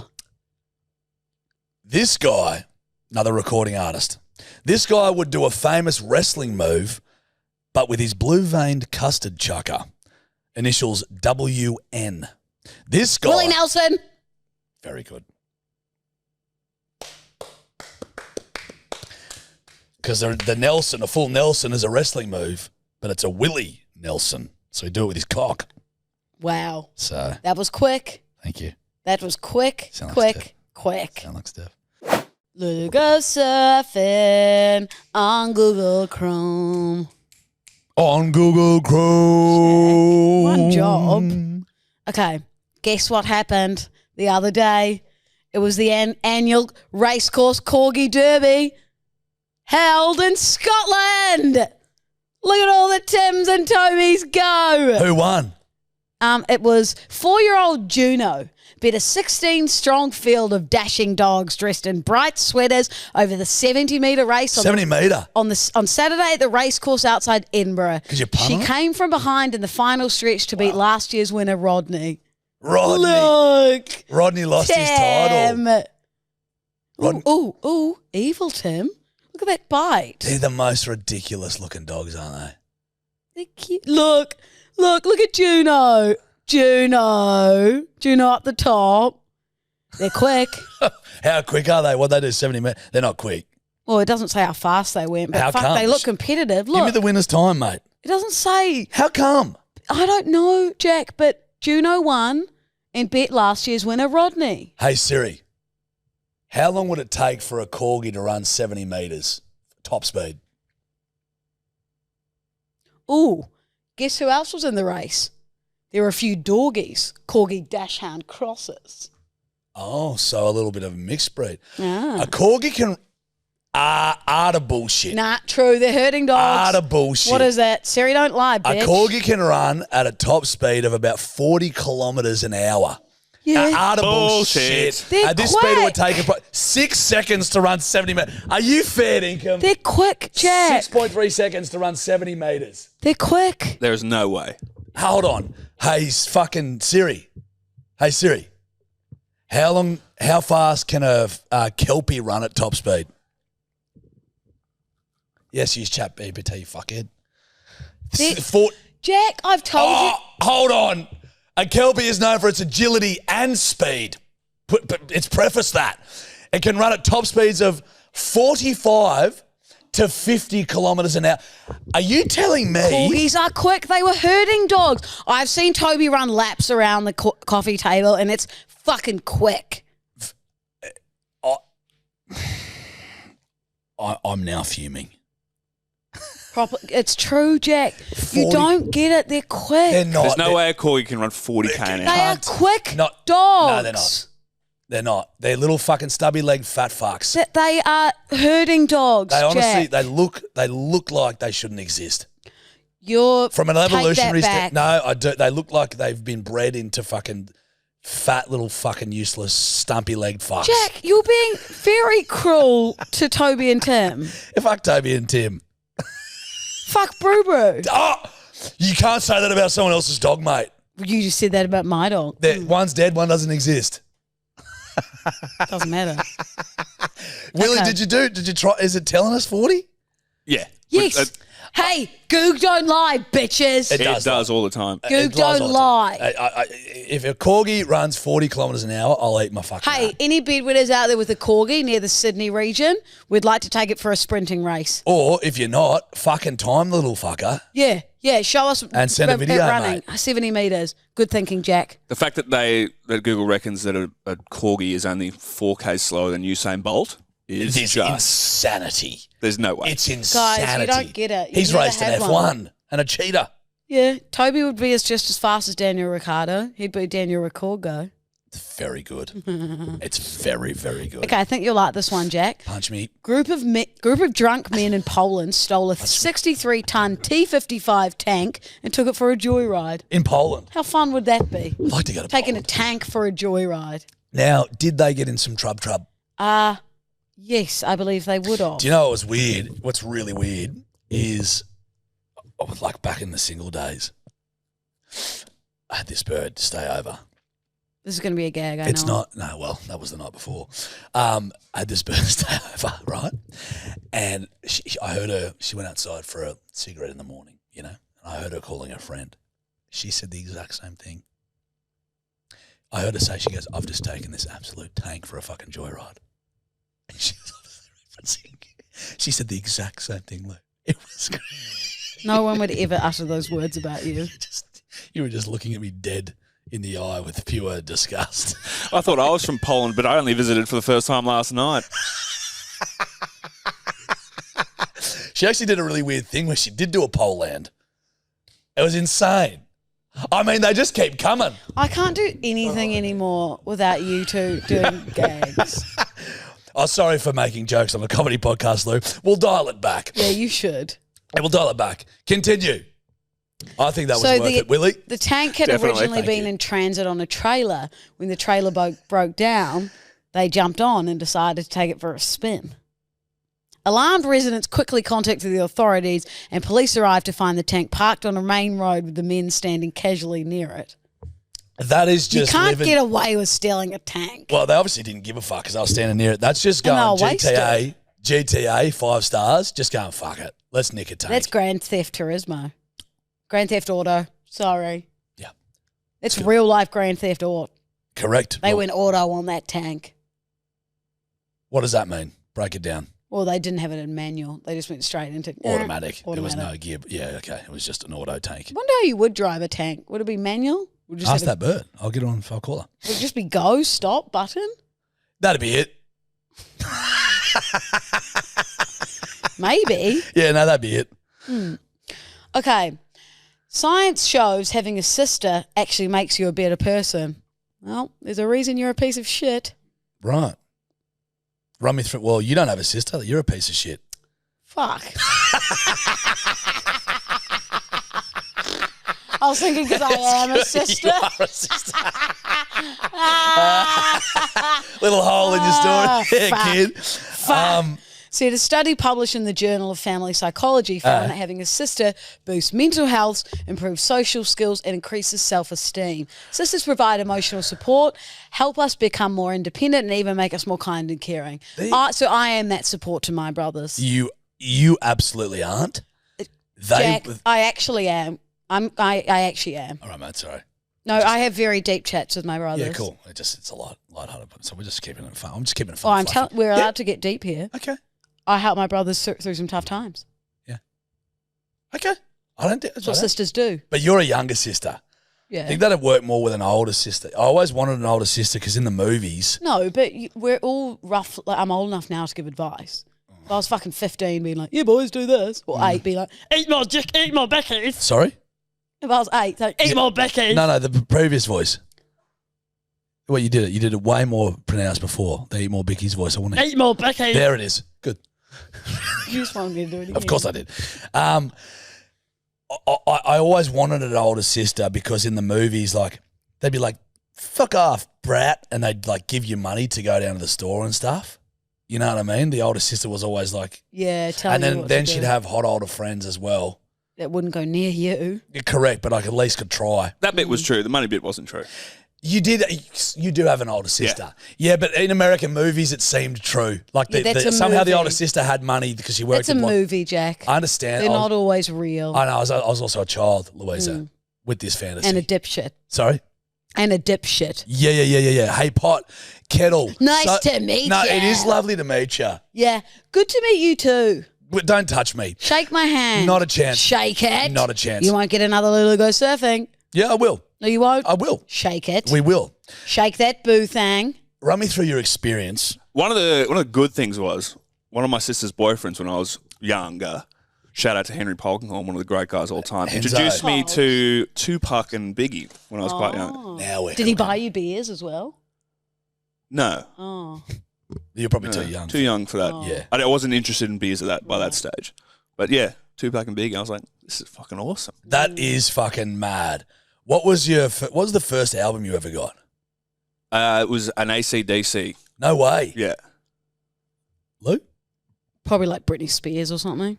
This guy, another recording artist, this guy would do a famous wrestling move, but with his blue-veined custard chucker. Initials WN. This guy. Willie Nelson. Very good. Because the Nelson, a full Nelson is a wrestling move, but it's a Willie Nelson. So he do it with his cock. Wow. So That was quick. thank you. That was quick, Sound like Steph. quick. Sound like Steph. Lulu goes surfing on Google Chrome. On Google Chrome. One job. Okay, guess what happened the other day? It was the annual Racecourse Corgi Derby held in Scotland. Look at all the Tims and Tobys go. Who won? It was 4-year-old Juno beat a 16-strong field of dashing dogs dressed in bright sweaters over the 70-metre race 70 metre. on Saturday at the racecourse outside Edinburgh. 'Cause you pun She on it? came from behind in the final stretch to beat last year's winner Rodney. Rodney. Look, Rodney lost his Tim. title. Ooh, evil Tim. Look at that bite. They're the most ridiculous looking dogs, aren't they? They're cute. Look at Juno. Juno up the top. They're quick. How quick are they? What they do, 70 metres? They're not quick. Well, it doesn't say how fast they went, but How fuck, comes? they look competitive. Give me Look, the winner's time, mate. it doesn't say. How come? I don't know, Jack, but Juno won and beat last year's winner, Rodney. Hey, Siri, how long would it take for a Corgi to run 70 metres top speed? Ooh, guess who else was in the race? There were a few Dorgies, Corgi Dashhound crosses. Oh, so a little bit of a mixed breed. Ah. A Corgi can... Art of bullshit. Nah, true. They're herding dogs. Art of bullshit. What is that? Siri, don't lie, bitch. A Corgi can run at a top speed of about 40 kilometres an hour. Yeah. Art of Bullshit. bullshit. They're At this speed, it would quick. take 6 seconds to run 70 metres. Are you fair, Dinkum? They're quick, Jack. 6.3 seconds to run 70 metres. They're quick. There's no way. Hold on. Hey, fucking Siri. Hey, Siri. How fast can a Kelpie run at top speed? Yes, use chat GPT, you fuckhead. Jack, I've told you. Hold on. A Kelpie is known for its agility and speed. But it's prefaced that. It can run at top speeds of 45 to 50 kilometres an hour. Are you telling me? Corgis are quick. They were herding dogs. I've seen Toby run laps around the coffee table, and it's fucking quick. I'm now fuming. It's true, Jack. 40 You don't get it. They're quick. They're not. There's no way a Corgi can run 40k an They hour. are can't. quick Not- dogs. No, they're not. They're not. They're little fucking stubby legged fat fucks. They are herding dogs. They honestly, Jack. they look like they shouldn't exist. You're From an take evolutionary that back. no, I do. They look like they've been bred into fucking fat little fucking useless stumpy legged fucks. Jack, you're being very cruel to Toby and Tim. Fuck Toby and Tim. Fuck Brew Brew. Oh, you can't say that about someone else's dog, mate. You just said that about my dog. One's dead, one doesn't exist. Doesn't matter. Willie, Okay. did you try? Is it telling us 40? Yeah. Yes. Hey, Goog don't lie, bitches. It It does does all the time. Goog It lies don't all the time. lie. If a Corgi runs 40 kilometres an hour, I'll eat my fucking Hey, heart. any bedwetters out there with a corgi near the Sydney region, we'd like to take it for a sprinting race. Or if you're not, fucking time the little fucker. Yeah, show us And send a it video, running mate. 70 metres. Good thinking, Jack. The fact that Google reckons that a Corgi is only 4k slower than Usain Bolt is It's just insanity. there's no way. It's insanity. Guys, you don't get it. You've He's never raced an had F1 one. and a cheetah. Yeah, Toby would be just as fast as Daniel Ricciardo. He'd be Daniel Ricciardo. It's very good. It's very, very good. Okay, I think you'll like this one, Jack. Punch me. Group of drunk men in Poland stole a 63-ton T-55 tank and took it for a joyride. In Poland. How fun would that be? I'd like to go to Taking Poland. a tank for a joyride. Now, did they get in some trub? Yes, I believe they would have. Do you know what was weird? What's really weird is, like back in the single days, I had this bird stay over. This is going to be a gag, I know. It's not. No, well, that was the night before. I had this bird stay over, right? And I heard her. She went outside for a cigarette in the morning, you know. And I heard her calling her friend. She said the exact same thing. I heard her say, she goes, "I've just taken this absolute tank for a fucking joyride." And she was obviously referencing. She said the exact same thing, Lou. It was great. No one would ever utter those words about you. You were just looking at me dead in the eye with pure disgust. I thought I was from Poland, but I only visited for the first time last night. She actually did a really weird thing where she did do a Poland. It was insane. I mean, they just keep coming. I can't do anything anymore without you two doing gags. Oh, sorry for making jokes on a comedy podcast, Lou. We'll dial it back. Yeah, you should. We'll dial it back. Continue. I think that was worth it, Willie. The tank had Definitely, originally thank been you. in transit on a trailer. When the trailer broke down, they jumped on and decided to take it for a spin. Alarmed residents quickly contacted the authorities and police arrived to find the tank parked on a main road with the men standing casually near it. That is just you can't living. get away with stealing a tank. Well, they obviously didn't give a fuck because I was standing near it. That's just And going they'll waste GTA, 5 stars. Just going, fuck it. Let's nick a tank. That's Grand Theft Turismo. Grand Theft Auto. Sorry. Yeah. It's real life Grand Theft Auto. Correct. They Well, went auto on that tank. what does that mean? Break it down. Well, they didn't have it in manual. They just went straight into Automatic. There was Automatic. no gear. Yeah, okay. It was just an auto tank. I wonder how you would drive a tank. Would it be manual? Would it just Ask have that bird. I'll get on. I'll call her. would it just be go, stop, button? That'd be it. Maybe. Yeah, no, that'd be it. Okay. Science shows having a sister actually makes you a better person. Well, there's a reason you're a piece of shit. Right. Run me through. Well, you don't have a sister. You're a piece of shit. Fuck. I was thinking because I am a sister. You are a sister. Little hole in your story. Yeah, fuck. kid. Fuck. See, a study published in the Journal of Family Psychology found that having a sister boosts mental health, improves social skills, and increases self-esteem. Sisters provide emotional support, help us become more independent, and even make us more kind and caring. So I am that support to my brothers. You absolutely aren't. Jack, I actually am. I actually am. All right, mate. Sorry. No, I have very deep chats with my brothers. Yeah, cool. It's a lighthearted, so we're just keeping it fun. I'm just keeping it Oh, fun. we're allowed to get deep here. Okay. I help my brothers through some tough times. Yeah. Okay. I don't. That's what sisters do. But you're a younger sister. Yeah. I think that'd work more with an older sister. I always wanted an older sister because in the movies. No, but we're all rough. Like, I'm old enough now to give advice. If I was fucking 15 being like, yeah, boys, do this. Or 8 being like, eat more dick, eat more Beckies. Sorry? If I was 8, like, eat more Beckies. No, the previous voice. Well, you did it. You did it way more pronounced before. The Eat More Becky's voice. I want to. Eat more Beckies. There it is. Good. You just wanted me to do it again. Of course I did. I always wanted an older sister because in the movies, like, they'd be like, fuck off, brat. And they'd, like, give you money to go down to the store and stuff. You know what I mean? The older sister was always like. Yeah, tell and you then, what then to she'd do. have hot older friends as well. That wouldn't go near you. You're correct, but I at least could try. That bit was true. The money bit wasn't true. You do have an older sister. Yeah, but in American movies, it seemed true. Like Yeah, that's a somehow the movie. older sister had money because she worked It's a in movie, Jack. I understand. They're not always real. I know. I was also a child, Louisa, with this fantasy. And a dipshit. Sorry? And a dipshit. Yeah. Hey, pot, kettle. Nice to meet No, ya. it is lovely to meet you. Yeah. Good to meet you too. But don't touch me. Shake my hand. Not a chance. Shake it. Not a chance. You won't get another Lulu go surfing. Yeah, I will. No, you won't. I will. Shake it. We will. Shake that boo thang. Run me through your experience. One of the good things was one of my sister's boyfriends when I was younger. Shout out to Henry Polkinghorne, one of the great guys of all time. Enzo. Introduced me to Tupac and Biggie when I was quite young. Now we're Did he buy you beers as well? No, Oh. You're probably no, too young. Too young for that. Yeah. I wasn't interested in beers by that stage. But yeah, Tupac and Biggie. I was like, this is fucking awesome. That is fucking mad. What was the first album you ever got? It was an AC/DC. No way. Yeah. Lou? Probably like Britney Spears or something.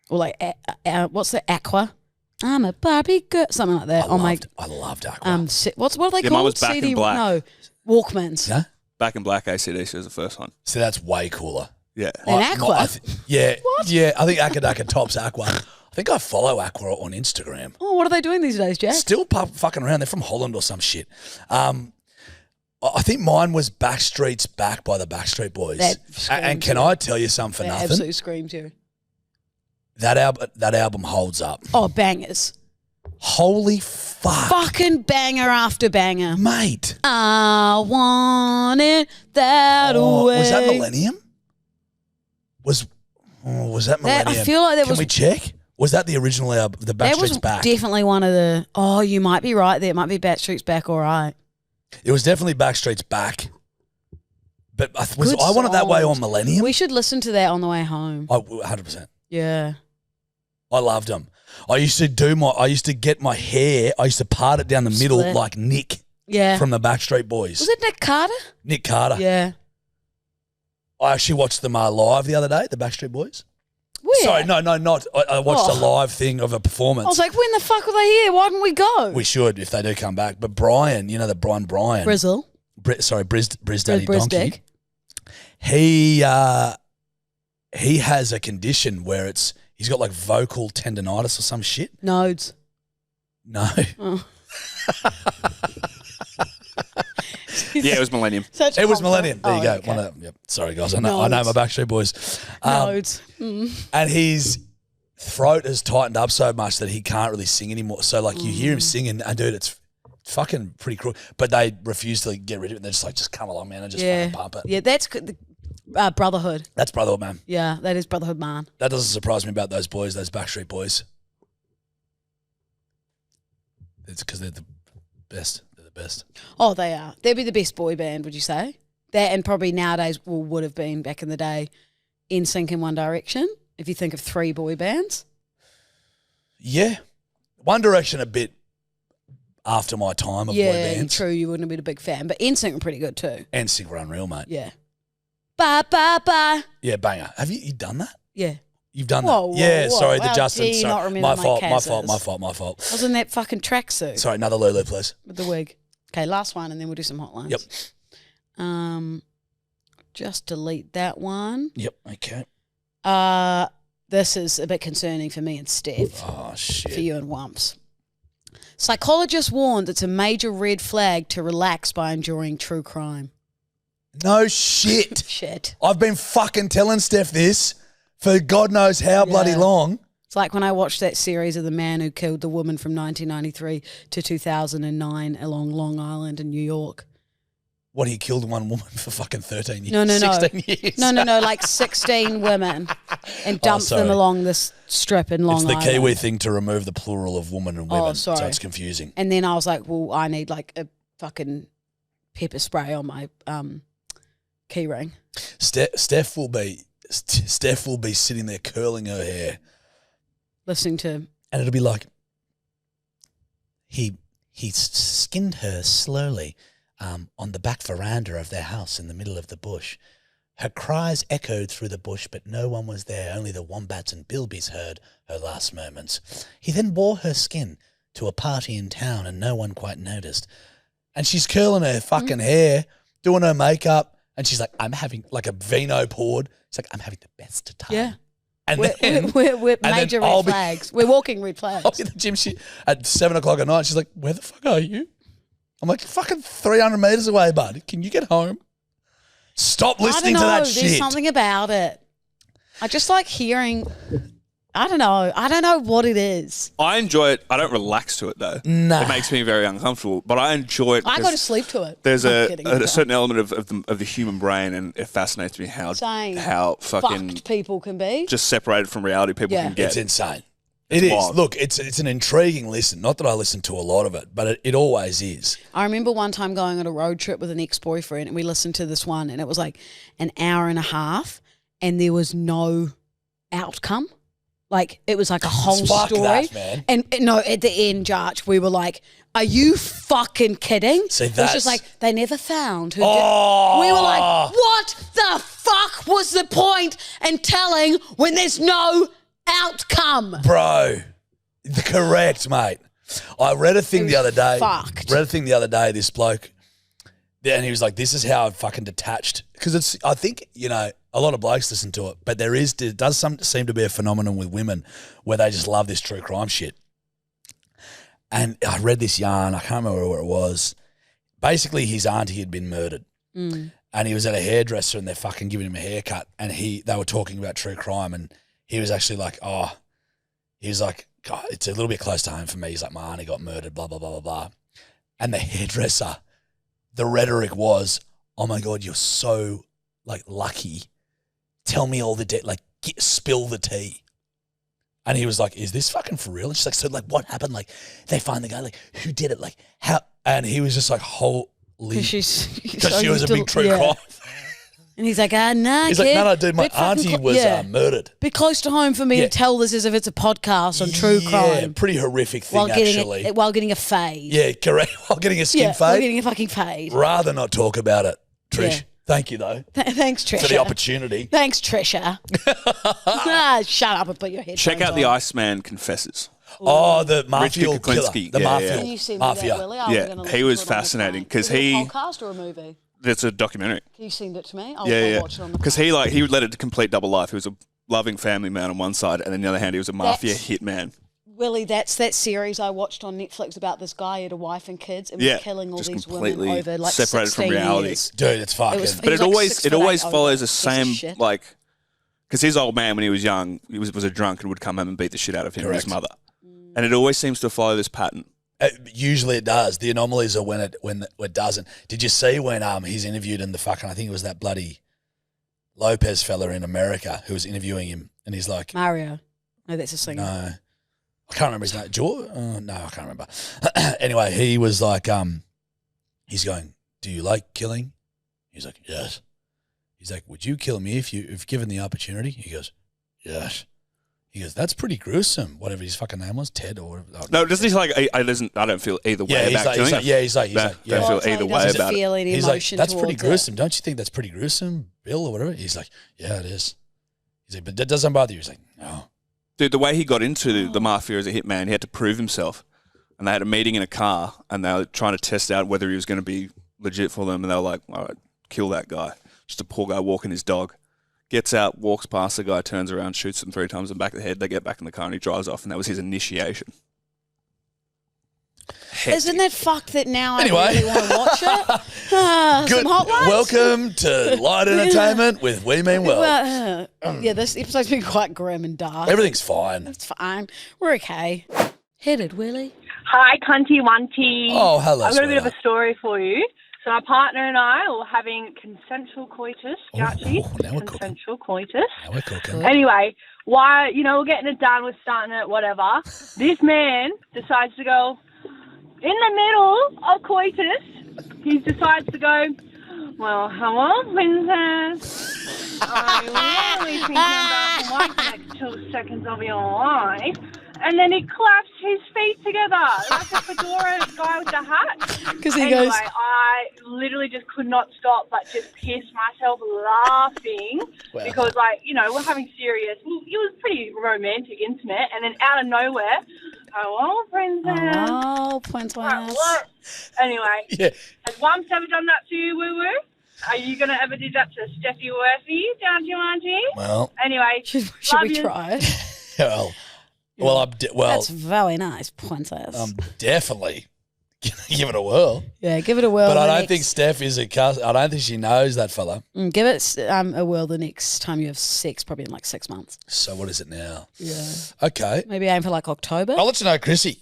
Or like, what's the Aqua? I'm a Barbie girl. Something like that. I loved Aqua. What are they Yeah, called? mine was Back in Black. No, Walkmans. Yeah? Back in Black AC/DC was the first one. So that's way cooler. Yeah. And Aqua? Yeah. I think Akadaka tops Aqua. I think I follow Aqua on Instagram. Oh, what are they doing these days, Jack? Still fucking around. They're from Holland or some shit. I think mine was Backstreet's Back by the Backstreet Boys. That And can screams I tell you something for That nothing? absolutely screams you. That album holds up. Oh, bangers. Holy fuck. Fucking banger after banger. Mate. I want it that way. Was that Millennium? Was that Millennium? I feel like that Can was. we check? Was that the original album, The That was Backstreet's Back? definitely one of the. Oh, you might be right there. It might be Backstreet's Back, all right. It was definitely Backstreet's Back. But I Good wanted that way songs. on Millennium. We should listen to that on the way home. 100%. Yeah. I loved them. I used to get my hair, I used to part it down the middle Split. like Nick Yeah. from the Backstreet Boys. Was it Nick Carter? Nick Carter. Yeah. I actually watched them live the other day, the Backstreet Boys. Where? Sorry, no, not. I watched a live thing of a performance. I was like, when the fuck were they here? Why didn't we go? We should if they do come back. But Brian, you know the Brian. Brizzle. Briz Daddy Briz Donkey. Dick. He has a condition where he's got like vocal tendonitis or some shit. Nodes. No. Oh. Yeah, it was Millennium. It was Millennium. There you go. Okay. Yep. Sorry, guys. I know my Backstreet Boys. Nodes. And his throat has tightened up so much that he can't really sing anymore. So, like, you hear him singing, and dude, it's fucking pretty cruel. But they refuse to get rid of it. They're just like, just come along, man, and just fucking pump it. Yeah, that's good. Brotherhood. That's Brotherhood, man. Yeah, that is Brotherhood, man. That doesn't surprise me about those boys, those Backstreet Boys. It's because they're the best. They're the best. Oh, they are. They'd be the best boy band, would you say? That and probably nowadays would have been back in the day NSYNC and One Direction, if you think of three boy bands. Yeah. One Direction a bit after my time of boy bands. True, you wouldn't have been a big fan. But NSYNC were pretty good too. NSYNC were unreal, mate. Yeah. Bye, bye, bye. Yeah, banger. Have you done that? Yeah. You've done Whoa, that? Yeah, whoa. sorry, the How Justin. dare you Sorry. not remember My my fault, Kaz's? my fault. I was in that fucking tracksuit. Sorry, another Lulu, please. With the wig. Okay, last one and then we'll do some hotlines. Yep. Just delete that one. Yep, okay. This is a bit concerning for me and Steph. Oh, shit. For you and Wumps. Psychologist warned it's a major red flag to relax by enjoying true crime. No shit. Shit. I've been fucking telling Steph this for God knows how bloody long. It's like when I watched that series of the man who killed the woman from 1993 to 2009 along Long Island in New York. What, he killed one woman for fucking 13 years? No. 16 years? No, like 16 women and dumped them sorry. along this strip in Long It's the Island. Kiwi thing to remove the plural of woman and women, so sorry. it's confusing. And then I was like, well, I need like a fucking pepper spray on my key ring. Steph will be sitting there curling her hair, Listening to... and it'll be like, He skinned her slowly on the back veranda of their house in the middle of the bush. Her cries echoed through the bush, but no one was there. Only the wombats and bilbies heard her last moments. He then wore her skin to a party in town, and no one quite noticed. and she's curling her fucking hair, doing her makeup, and she's like, I'm having like a vino poured. She's like, I'm having the best of time. Yeah. And We're and then major I'll red be- flags. We're walking red flags. I'll be at the gym at 7 o'clock at night. She's like, where the fuck are you? I'm like, fucking 300 meters away, bud. Can you get home? Stop listening to that There's shit. something about it. I just like hearing. I don't know what it is. I enjoy it. I don't relax to it though. Nah. It makes me very uncomfortable. But I enjoy it. I go because to sleep to it. There's I'm a kidding. certain element of the human brain, and it fascinates me how Same. fucking Fucked people can be. just separated from reality people Yeah. can get. It's insane. It is. wild. Look, it's an intriguing listen. Not that I listen to a lot of it, but it always is. I remember one time going on a road trip with an ex-boyfriend and we listened to this one and it was like an hour and a half and there was no outcome. Like it was like a whole Fuck story. that, man. And no, at the end, Jarch, we were like, are you fucking kidding? See, It was that's- just like, they never found who Oh. did. We were like, what the fuck was the point in telling when there's no outcome? Bro, correct, mate. I read a thing It the other was day. fucked. Read a thing the other day, this bloke, and he was like, this is how I'm fucking detached. Because I think, a lot of blokes listen to it, but there does seem to be a phenomenon with women where they just love this true crime shit. And I read this yarn, I can't remember where it was. Basically, his auntie had been murdered. And he was at a hairdresser and they're fucking giving him a haircut and they were talking about true crime and he was actually like, he was like, God, it's a little bit close to home for me. He's like, my auntie got murdered, blah, blah, blah, blah, blah. And the hairdresser, the rhetoric was, oh my God, you're so like lucky. Tell me all the spill the tea. And he was like, is this fucking for real? And she's like, so like what happened? Like they find the guy, like who did it? Like how? And he was just like, holy. Because she was a big true crime. And he's like, nah, he's kid. like, no, dude, my auntie was murdered. Bit close to home for me to tell this as if it's a podcast on true crime. Yeah, pretty horrific thing, actually. While getting a fade. Yeah, correct. While getting a skin fade. While getting a fucking fade. Rather not talk about it, Trish. Yeah. Thank you, though. Thanks, Trisha. For the opportunity. Thanks, Trisha. Shut up and put your headphones Check out on. The Iceman Confesses. Oh, the mafia killer. Kuklinski. The mafia. Can you send me that, Willie? Yeah, he was fascinating because he... Is it a podcast or a movie? It's a documentary. Can you send it to me? I'll watch it on the Because he would let it complete double life. He was a loving family man on one side, and then on the other hand, he was a mafia hitman. Willie, that's that series I watched on Netflix about this guy who had a wife and kids and was killing all these women over like separated 16 from reality. years. Dude, it's fucking... But it always follows the same, shit. like... Because his old man, when he was young, he was a drunk and would come home and beat the shit out of him and his mother. And it always seems to follow this pattern. Usually it does. The anomalies are when it doesn't. Did you see when he's interviewed in the fucking, I think it was that bloody Lopez fella in America who was interviewing him, and he's like... Mario. No, that's a singer. No. I can't remember his name. George? No, I can't remember. Anyway, he was like, he's going, do you like killing? He's like, yes. He's like, would you kill me if given the opportunity? He goes, yes. He goes, that's pretty gruesome. Whatever his fucking name was, Ted or... No, doesn't he like, I don't feel either way about killing him. He's like, don't feel either way about it. He's like, that's pretty gruesome. Don't you think that's pretty gruesome, Bill, or whatever? He's like, yeah, it is. He's like, but that doesn't bother you. He's like, no. Dude, the way he got into the mafia as a hitman, he had to prove himself. And they had a meeting in a car, and they were trying to test out whether he was going to be legit for them. And they were like, all right, kill that guy. Just a poor guy walking his dog. Gets out, walks past the guy, turns around, shoots him 3 times in the back of the head. They get back in the car, and he drives off. And that was his initiation. Hectic. Isn't that fucked that now Anyway. I really want to watch it? Good. Some hotlines? Welcome to Light Entertainment with We Mean Well. Yeah, this episode's been quite grim and dark. Everything's fine. It's fine. We're okay. Headed, Willie. Hi, Cunty Wunty. Oh, hello, I've got a bit of a sweetheart. story for you. So my partner and I were having consensual coitus, Jackie. now we're cooking. Consensual coitus. Now we're cooking. Anyway, why, we're getting it done, we're starting it, whatever. This man decides to go, in the middle of coitus, he decides to go, well, hello, princess. I'm really thinking about the next 2 seconds of your life. And then he claps his feet together like a fedora guy with the hat. Because he anyway, goes... I literally just could not stop but just piss myself laughing because, we're having serious... It was pretty romantic, intimate. And then out of nowhere, hello, princess. Oh, princess. Like, what? Anyway, has Wumps ever done that to you, woo-woo? Are you going to ever do that to Steffi Worthy down to your auntie? Well... Anyway, Should we try? That's very nice, princess. I'm definitely gonna give it a whirl. Yeah, give it a whirl. But I don't think Steph is I don't think she knows that fella. Give it a whirl the next time you have sex, probably in like 6 months. So what is it now? Yeah. Okay. Maybe aim for like October. I'll let you know, Chrissy.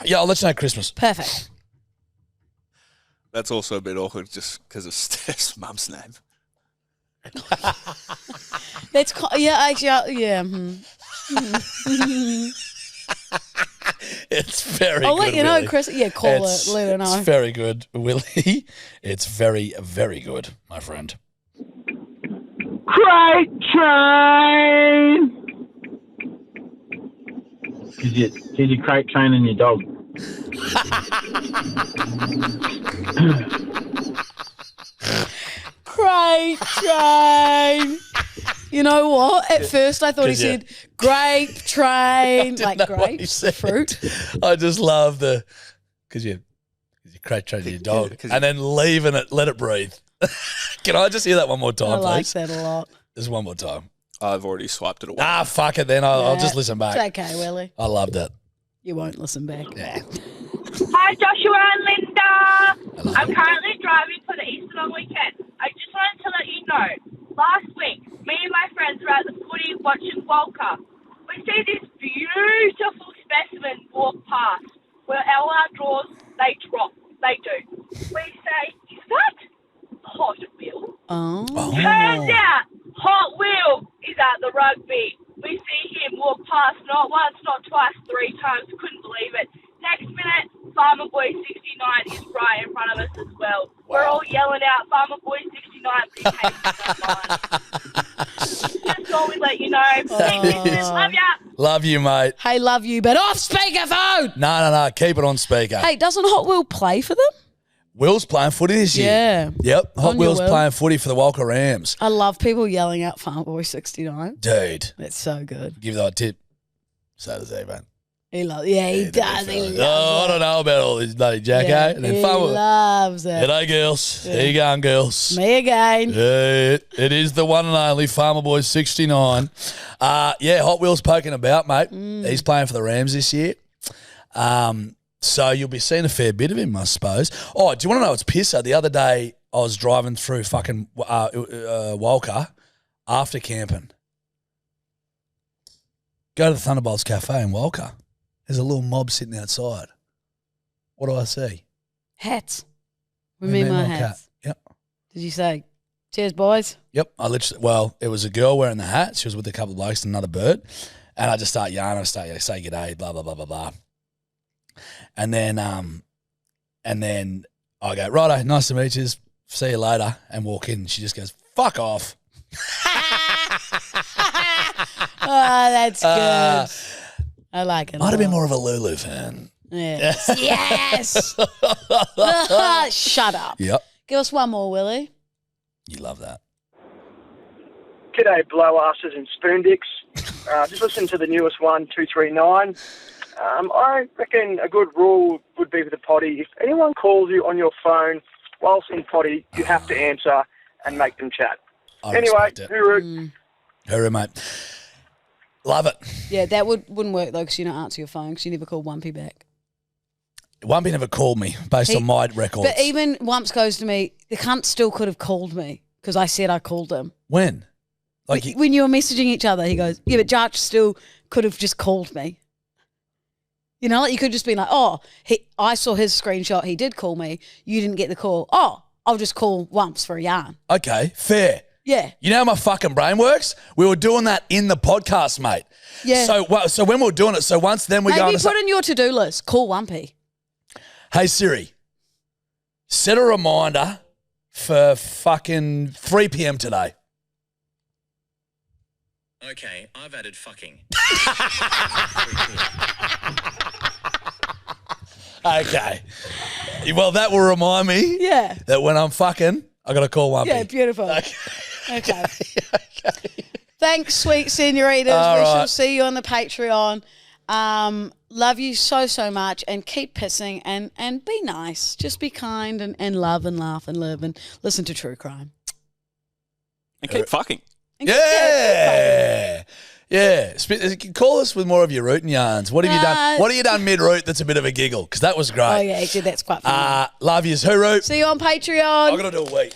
Yeah, I'll let you know Christmas. Perfect. That's also a bit awkward just because of Steph's mum's name. That's It's very I'll good. let you know, Willie. Chris. Yeah, call it. Let her know. It's very good, Willie. It's very, very good, my friend. Crate train! Did you crate training your dog? Crate train. You know what? At first I thought he said grape train, like grapes, fruit. I just love because you crate train your dog and then leaving it, let it breathe. Can I just hear that one more time, I like please? that a lot. Just one more time. I've already swiped it away. Ah, fuck it then. I'll just listen back. It's okay, Willie. I loved it. You won't listen back. Yeah. Hi, Joshua and Linda. I'm currently driving for the Easter long weekend. I just wanted to let you know, last week, me and my friends were at the footy watching World Cup. We see this beautiful Oh. Turns out Hot Wheel is at the rugby. We see him walk past not once, not twice, 3 times. Couldn't believe it. Next minute, Farmer Boy 69 is right in front of us as well. We're all yelling out Farmer Boy 69, but he hates it. Just thought we'd let you know. Love ya. Love you, mate. Hey, love you, but off speakerphone. No. Keep it on speaker. Hey, doesn't Hot Wheel play for them? Will's playing footy this year. Yeah. Yep. Hot On Will's your Will. playing footy for the Walker Rams. I love people yelling out Farmer Boy 69. Dude, It's so good. give that a tip. So does he, man. He loves he does. He loves I don't know about all this bloody Jacko. Yeah, And then he Farmer. loves it. G'day, girls. There you going, girls. Me again. It is the one and only Farmer Boy 69. Hot Wheels poking about, mate. He's playing for the Rams this year. So you'll be seeing a fair bit of him, I suppose. Oh, do you want to know what's pisser? The other day I was driving through fucking Walker after camping. Go to the Thunderbolts Cafe in Walker. There's a little mob sitting outside. What do I see? Hats. We mean my hats. Yep. Did you say, cheers, boys? Yep. It was a girl wearing the hat. She was with a couple of blokes and another bird. And I just start yarning. I say g'day, blah, blah, blah, blah, blah. And then I go, righto, nice to meet you. See you later. And walk in. She just goes, fuck off. Oh, that's good. I like it. Might have been more of a Lulu fan. Yes. Yes. Shut up. Yep. Give us one more, Willie. You love that. G'day, blow-asses and spoon dicks. Just listen to the newest one, 239. I reckon a good rule would be with the potty. If anyone calls you on your phone whilst in potty, you have to answer and make them chat. I Anyway, respect it. hooroo. Hooroo, mate. Love it. Yeah, that wouldn't work, though, because you don't answer your phone because you never call Wumpy back. Wumpy never called me based on my records. But even Wumps goes to me, the cunt still could have called me because I said I called him. When? Like When you were messaging each other, he goes, yeah, but Jarch still could have just called me. You know, like you could just be like, I saw his screenshot. He did call me. You didn't get the call. Oh, I'll just call Wumps for a yarn. Okay, fair. Yeah. You know how my fucking brain works? We were doing that in the podcast, mate. Yeah. So when we were doing it, so once then we go Maybe on to put in your to-do list, call Wumpy. Hey Siri, set a reminder for fucking 3 p.m. today. Okay, I've added fucking. Okay. Well, that will remind me Yeah. that when I'm fucking, I got to call Wumpy. Yeah, beautiful. Okay. Thanks, sweet senoritas. All We shall right. see you on the Patreon. Love you so, so much, and keep pissing and be nice. Just be kind and love and laugh and live and listen to true crime. And keep fucking. And Yeah. Yeah. Call us with more of your rootin' yarns. What have you done? What have you done mid-root that's a bit of a giggle? Because that was great. Oh, yeah, actually, that's quite funny. Love yous. Hooroo. See you on Patreon. I'm going to do a week.